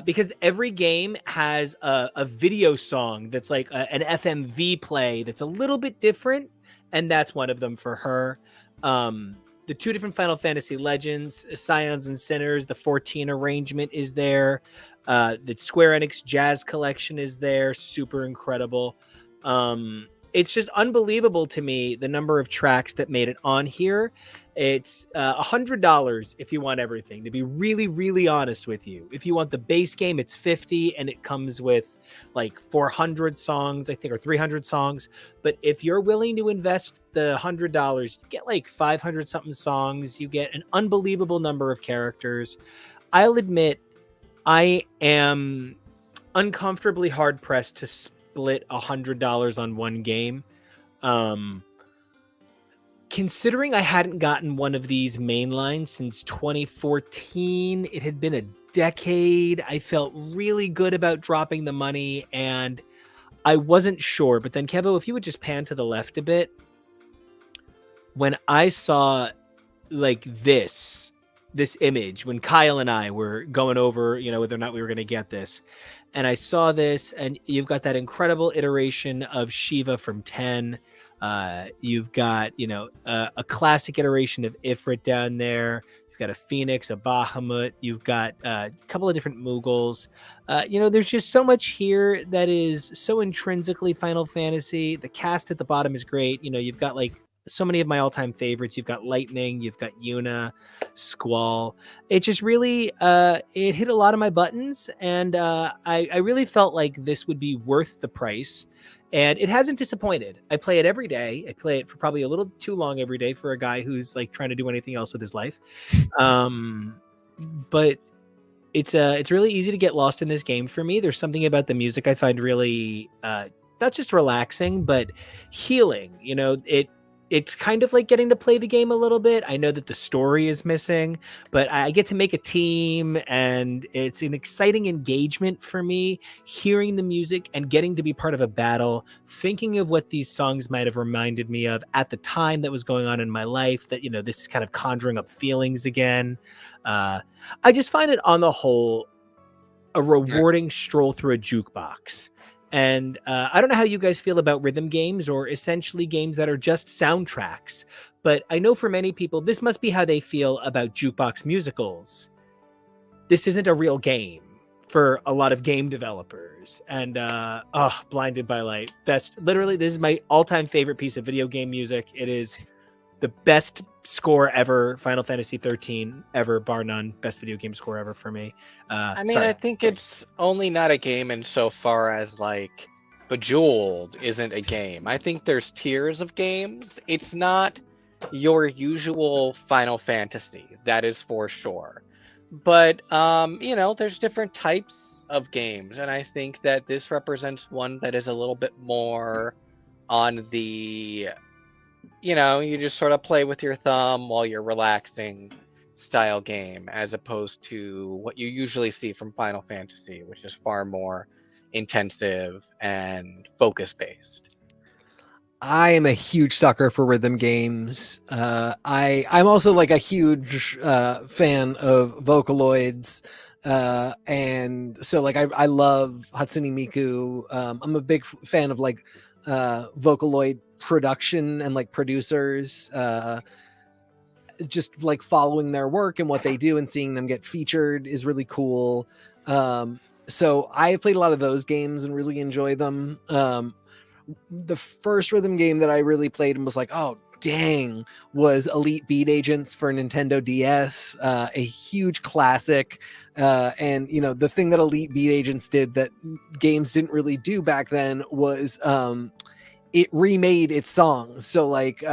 Because every game has a video song that's like an FMV play that's a little bit different, and that's one of them for her. The 2 different Final Fantasy Legends, Scions and Sinners, the 14 arrangement is there. The Square Enix Jazz Collection is there, super incredible. It's just unbelievable to me the number of tracks that made it on here. It's $100 if you want everything. To be really, really honest with you, if you want the base game, it's $50, and it comes with like 400 songs, I think, or 300 songs. But if you're willing to invest the $100, you get like 500 something songs. You get an unbelievable number of characters. I'll admit, I am uncomfortably hard pressed to split $100 on one game. Considering I hadn't gotten one of these mainline since 2014, it had been a decade. I felt really good about dropping the money, and I wasn't sure. But then, Kevo, if you would just pan to the left a bit, when I saw like this image, when Kyle and I were going over, whether or not we were going to get this, and I saw this, and you've got that incredible iteration of Shiva from 10. You've got, a classic iteration of Ifrit down there. You've got a Phoenix, a Bahamut. You've got a couple of different Mughals. There's just so much here that is so intrinsically Final Fantasy. The cast at the bottom is great. You've got like so many of my all-time favorites. You've got Lightning. You've got Yuna, Squall. It just really, it hit a lot of my buttons. And I really felt like this would be worth the price. And it hasn't disappointed. I play it every day. I play it for probably a little too long every day for a guy who's like trying to do anything else with his life. But it's really easy to get lost in this game for me. There's something about the music I find really not just relaxing, but healing. It's kind of like getting to play the game a little bit. I know that the story is missing, but I get to make a team, and it's an exciting engagement for me, hearing the music and getting to be part of a battle, thinking of what these songs might have reminded me of at the time that was going on in my life, that, this is kind of conjuring up feelings again. I just find it on the whole a rewarding stroll through a jukebox. And I don't know how you guys feel about rhythm games, or essentially games that are just soundtracks, but I know for many people, this must be how they feel about jukebox musicals. This isn't a real game for a lot of game developers. And Blinded by Light. Literally, this is my all-time favorite piece of video game music. It is the best score ever, Final Fantasy 13 ever, bar none. Best video game score ever for me. I think it's only not a game insofar as like Bejeweled isn't a game. I think there's tiers of games. It's not your usual Final Fantasy, that is for sure. But there's different types of games, and I think that this represents one that is a little bit more on the you just sort of play with your thumb while you're relaxing style game, as opposed to what you usually see from Final Fantasy, which is far more intensive and focus based. I am a huge sucker for rhythm games. I'm also like a huge fan of Vocaloids. And so like I love Hatsune Miku. I'm a big fan of like Vocaloid production and like producers, just like following their work and what they do and seeing them get featured is really cool. So I played a lot of those games and really enjoy them. The first rhythm game that I really played and was like, oh dang, was Elite Beat Agents for Nintendo DS, a huge classic. And the thing that Elite Beat Agents did that games didn't really do back then was it remade its songs. So like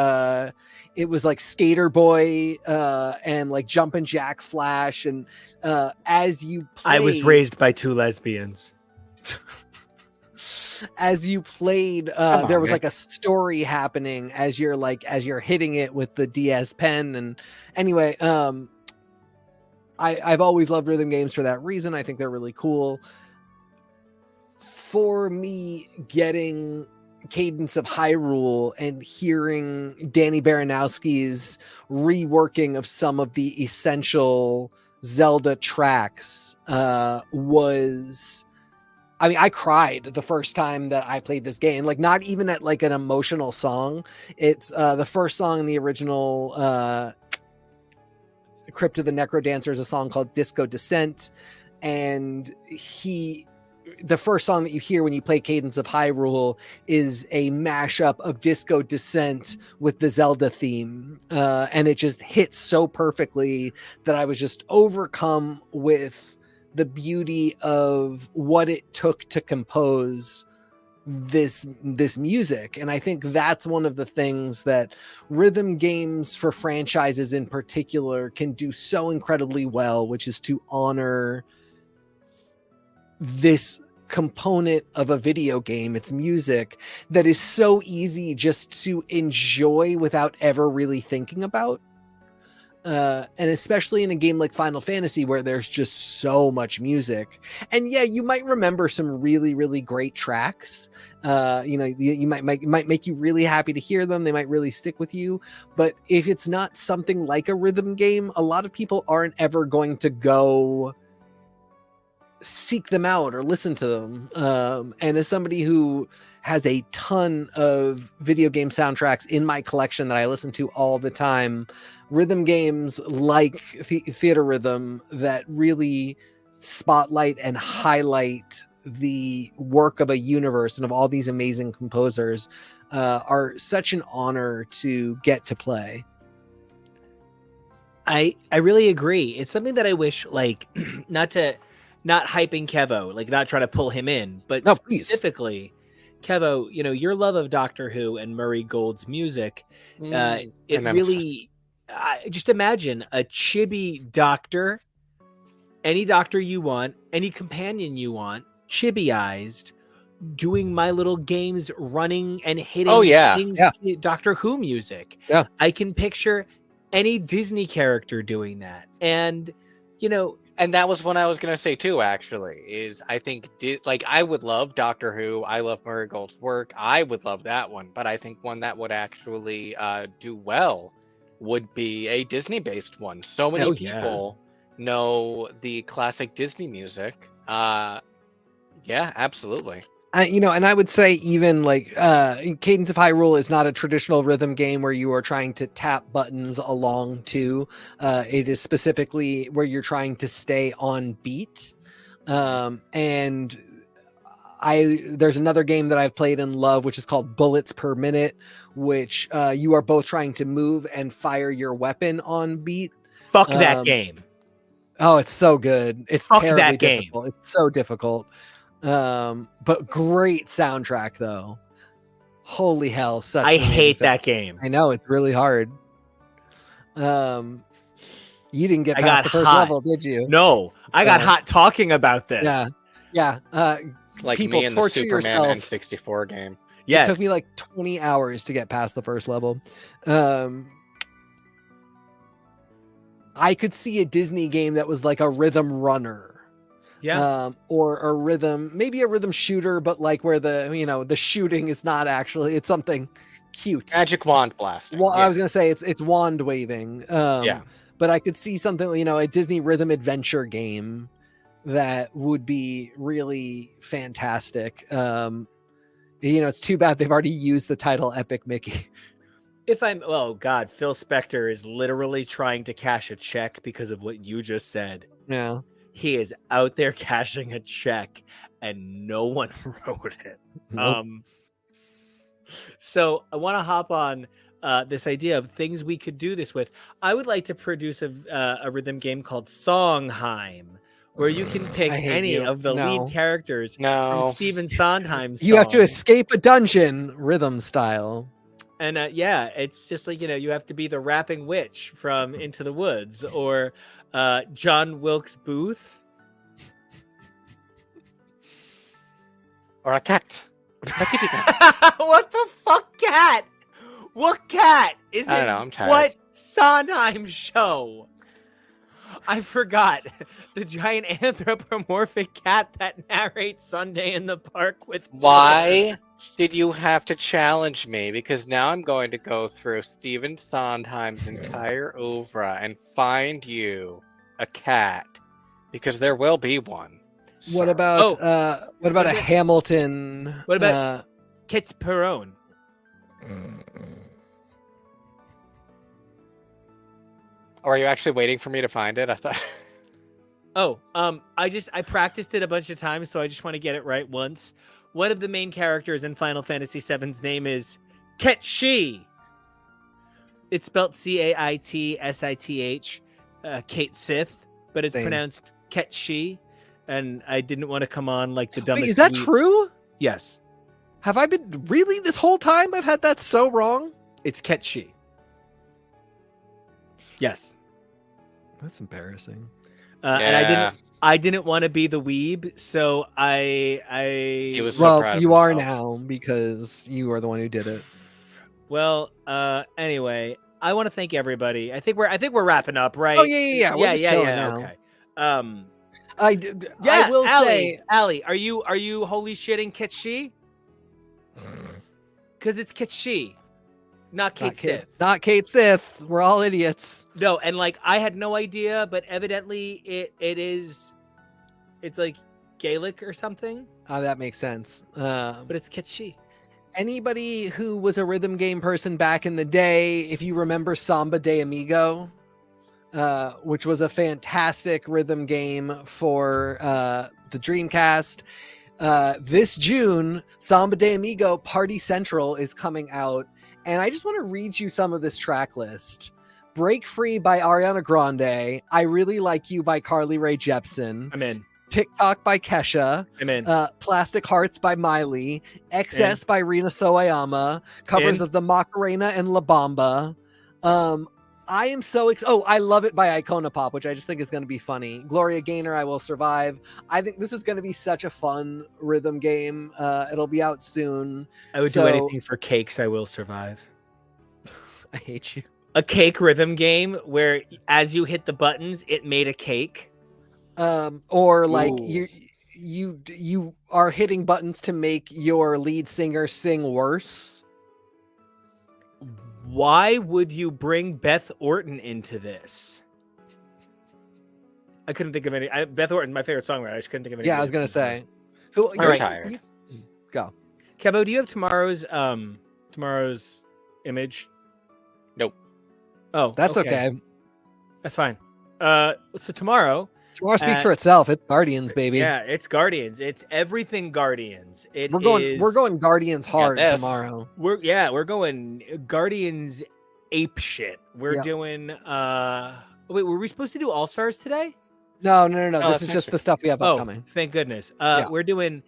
it was like Skater Boy and like Jumpin' Jack Flash, and as you played, I was raised by two lesbians. As you played, there was like a story happening as you're hitting it with the DS pen. And anyway, I've always loved rhythm games for that reason. I think they're really cool. For me, getting Cadence of Hyrule and hearing Danny Baranowski's reworking of some of the essential Zelda tracks was... I mean, I cried the first time that I played this game, like not even at like an emotional song. It's the first song in the original Crypt of the Necrodancer is a song called Disco Descent. And he the first song that you hear when you play Cadence of Hyrule is a mashup of Disco Descent with the Zelda theme. And it just hits so perfectly that I was just overcome with the beauty of what it took to compose this music. And I think that's one of the things that rhythm games for franchises in particular can do so incredibly well, which is to honor this component of a video game, its music, that is so easy just to enjoy without ever really thinking about. And especially in a game like Final Fantasy, where there's just so much music. And yeah, you might remember some really, really great tracks. You might make you really happy to hear them. They might really stick with you. But if it's not something like a rhythm game, a lot of people aren't ever going to go seek them out or listen to them. And as somebody who has a ton of video game soundtracks in my collection that I listen to all the time, rhythm games like Theatrhythm that really spotlight and highlight the work of a universe and of all these amazing composers are such an honor to get to play. I really agree. It's something that I wish, like, not hyping Kevo, like not trying to pull him in, but No, specifically, Kevo, your love of Doctor Who and Murray Gold's music, it really, just imagine a chibi doctor, any doctor you want, any companion you want, chibi-ized, doing My Little Games, running and hitting Doctor Who music. Yeah. I can picture any Disney character doing that. And, and that was what I was going to say too, actually, is I think, I would love Doctor Who. I love Murray Gold's work. I would love that one. But I think one that would actually do well would be a Disney-based one. So many people know the classic Disney music. Yeah, absolutely. And I would say even like Cadence of Hyrule is not a traditional rhythm game where you are trying to tap buttons along to. It is specifically where you're trying to stay on beat. And there's another game that I've played and love, which is called Bullets Per Minute, which you are both trying to move and fire your weapon on beat. Fuck that game. Oh, it's so good. It's Fuck terribly that game. difficult. It's so difficult. But great soundtrack though. Holy hell, I hate that game. I know, it's really hard. You didn't get I past got the first hot. level, did you? No, I got hot talking about this. Yeah. Like people me in the torture Superman yourself. N64 game. Yes. It took me like 20 hours to get past the first level. I could see a Disney game that was like a rhythm runner. Yeah. Or a rhythm, maybe a rhythm shooter, but like where the shooting is not actually, it's something cute. Magic wand blasting. Well, I was gonna say it's wand waving. But I could see something, a Disney rhythm adventure game that would be really fantastic. It's too bad they've already used the title Epic Mickey. Phil Spector is literally trying to cash a check because of what you just said. Yeah. He is out there cashing a check and no one wrote it. Nope. So I want to hop on this idea of things we could do this with. I would like to produce a rhythm game called Songheim, where you can pick any of the lead characters from Stephen Sondheim's You have to escape a dungeon rhythm style. And it's just like, you have to be the rapping witch from Into the Woods, or John Wilkes Booth, or a cat. What the fuck cat? What cat is I it? don't know, I'm tired. What Sondheim show? I forgot. The giant anthropomorphic cat that narrates Sunday in the Park with Why did you have to challenge me? Because now I'm going to go through Stephen Sondheim's entire oeuvre and find you a cat, because there will be one. What about a Hamilton? What about Kit Perron? Or are you actually waiting for me to find it? I thought. Oh, I practiced it a bunch of times, so I just want to get it right once. One of the main characters in Final Fantasy VII's name is Ketshi. It's spelled Caitshith, Kate Sith, but it's Same. pronounced Ketshi. And I didn't want to come on like the dumbest. Wait, is that weeb. true? Yes. Have I been really this whole time? I've had that so wrong. It's Ketshi. Yes. That's embarrassing. And I didn't want to be the weeb, so He was so proud of you are himself. now because you are the one who did it. Well, anyway, I want to thank everybody. I think we're wrapping up, right? Oh yeah. We're just chilling now. Okay. I will say, Allie, are you holy shitting Ketshi? Because it's Ketshi, not Kate Sith. Not Kate Sith. We're all idiots. No, and like I had no idea, but evidently it's like Gaelic or something. Oh, that makes sense. But it's Ketshi. Anybody who was a rhythm game person back in the day, if you remember Samba de Amigo, which was a fantastic rhythm game for the Dreamcast. This June, Samba de Amigo Party Central is coming out, and I just want to read you some of this track list. Break Free by Ariana Grande, I Really Like You by Carly Rae Jepsen, I'm in. TikTok by Kesha, I'm in. Plastic Hearts by Miley, Excess by Rina Sawayama, covers of the Macarena and La Bamba. I am so I Love It by Icona Pop, which I just think is going to be funny. Gloria Gaynor, I Will Survive. I think this is going to be such a fun rhythm game. It'll be out soon. I would do anything for Cakes, I Will Survive. I hate you. A cake rhythm game where as you hit the buttons, it made a cake. Or like Ooh. you are hitting buttons to make your lead singer sing worse. Why would you bring Beth Orton into this? I couldn't think of any. Beth Orton, my favorite songwriter. I just couldn't think of any. Yeah, I was gonna say. I'm tired. Go. Kebo, do you have tomorrow's image? Nope. Oh, That's okay. That's fine. So tomorrow speaks for itself. It's Guardians, baby. Yeah, it's Guardians. It's everything Guardians. We're going Guardians hard tomorrow. We're going Guardians ape shit. We're doing wait, were we supposed to do All Stars today? No. This is just the stuff we have upcoming. Thank goodness. We're doing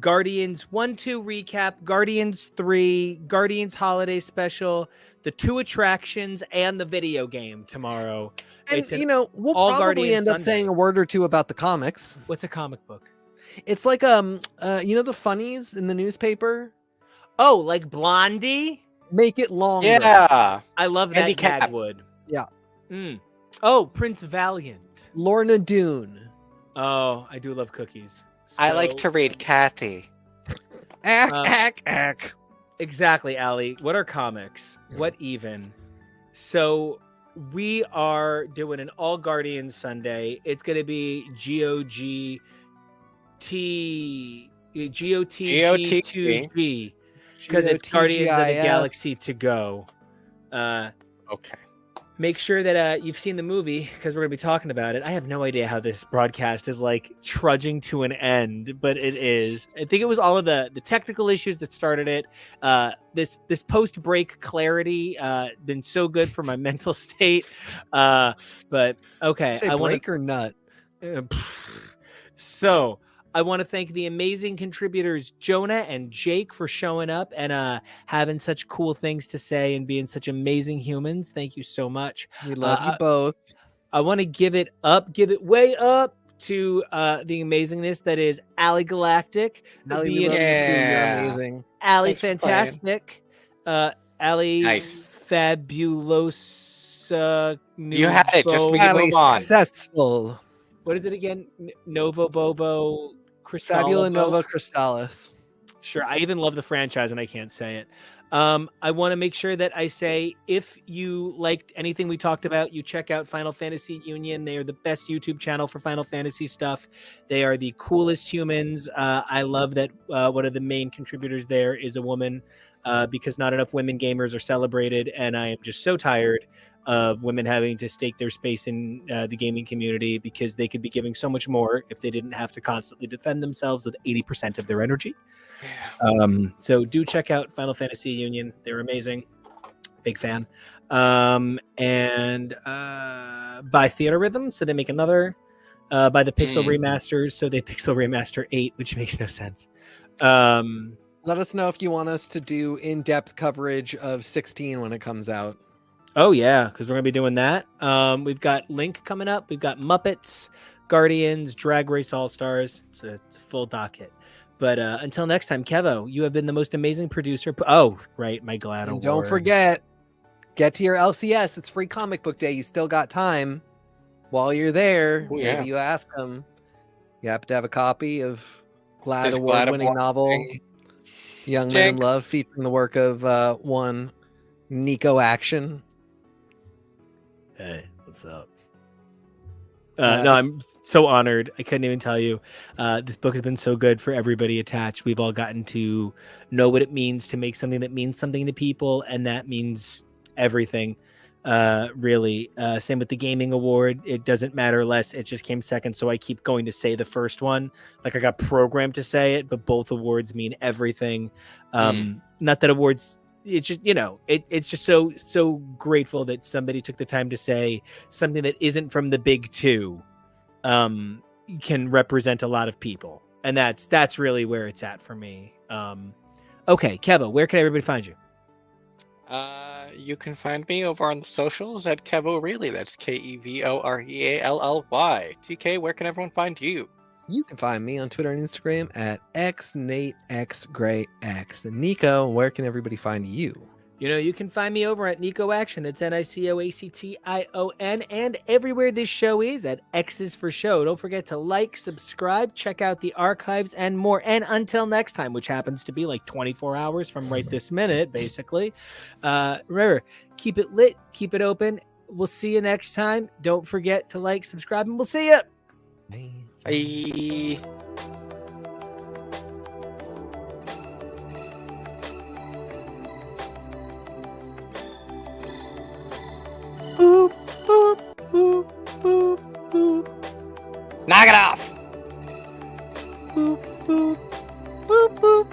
Guardians 1-2 recap, Guardians 3, Guardians Holiday Special, the 2 attractions, and the video game tomorrow. And we'll probably end up saying a word or two about the comics. What's a comic book? It's like the funnies in the newspaper. Oh, like Blondie? Make it longer. Yeah. I love that Gadwood. Yeah. Oh, Prince Valiant. Lorna Doone. Oh, I do love cookies. I like to read Kathy. Ack. Exactly, Allie. What are comics? What even? So we are doing an All Guardians Sunday. It's going to be GOTG 2G because it's Guardians of the Galaxy to go. Okay. Make sure that you've seen the movie because we're going to be talking about it. I have no idea how this broadcast is like trudging to an end, but it is. I think it was all of the technical issues that started it. This post-break clarity been so good for my mental state. But okay, Say break or nut. So I want to thank the amazing contributors Jonah and Jake for showing up and having such cool things to say and being such amazing humans. Thank you so much. We love you both. I want to give it way up to the amazingness that is Allie Galactic. Allie, we love you too. You're amazing. Allie Fantastic. Allie Nice. Fabulosa. You had it. Just we can move on. Successful. What is it again? Novo Bobo Crystal. Fabula Nova Crystallis. Sure. I even love the franchise and I can't say it. I want to make sure that I say if you liked anything we talked about, you check out Final Fantasy Union. They are the best YouTube channel for Final Fantasy stuff. They are the coolest humans. I love that one of the main contributors there is a woman because not enough women gamers are celebrated. And I am just so tired of women having to stake their space in the gaming community because they could be giving so much more if they didn't have to constantly defend themselves with 80% of their energy. So do check out Final Fantasy Union. They're amazing. Big fan. And by Theatrhythm, so they make another. By the Pixel Remasters, so they Pixel Remaster 8, which makes no sense. Let us know if you want us to do in-depth coverage of 16 when it comes out. Oh yeah, because we're gonna be doing that. We've got Link coming up. We've got Muppets, Guardians, Drag Race All Stars. It's a full docket. But until next time, Kevo, you have been the most amazing producer. Oh, right, my GLAAD award. Don't forget, get to your LCS. It's free comic book day. You still got time. While you're there, maybe you ask them. You have to have a copy of GLAAD award-winning novel, Young Men in Love, featuring the work of one Nico Action. Hey, what's up? No, I'm so honored. I couldn't even tell you. This book has been so good for everybody attached. We've all gotten to know what it means to make something that means something to people, and that means everything. Really. Same with the gaming award. It doesn't matter less. It just came second, so I keep going to say the first one. Like I got programmed to say it, but both awards mean everything. Not that awards. It's just, it's just so grateful that somebody took the time to say something that isn't from the big two can represent a lot of people, and that's really where it's at for me. Okay, Kevo, where can everybody find you? You can find me over on the socials at Kevoreally. That's KEVOREALLY. TK, where can everyone find you? You can find me on Twitter and Instagram at xNateXGrayX. And Nico, where can everybody find you? You can find me over at Nico Action. That's NICOACTION. And everywhere this show is at X is for show. Don't forget to like, subscribe, check out the archives and more. And until next time, which happens to be like 24 hours from right this minute, basically. Remember, keep it lit, keep it open. We'll see you next time. Don't forget to like, subscribe, and we'll see you. Bye. Bye. Boop, boop, boop, boop, boop. Knock it off! Boop, boop, boop, boop.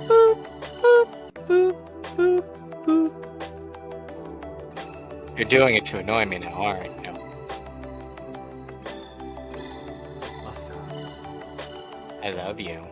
Boop, boop, boop, boop, boop. You're doing it to annoy me now. All right, no. I love you.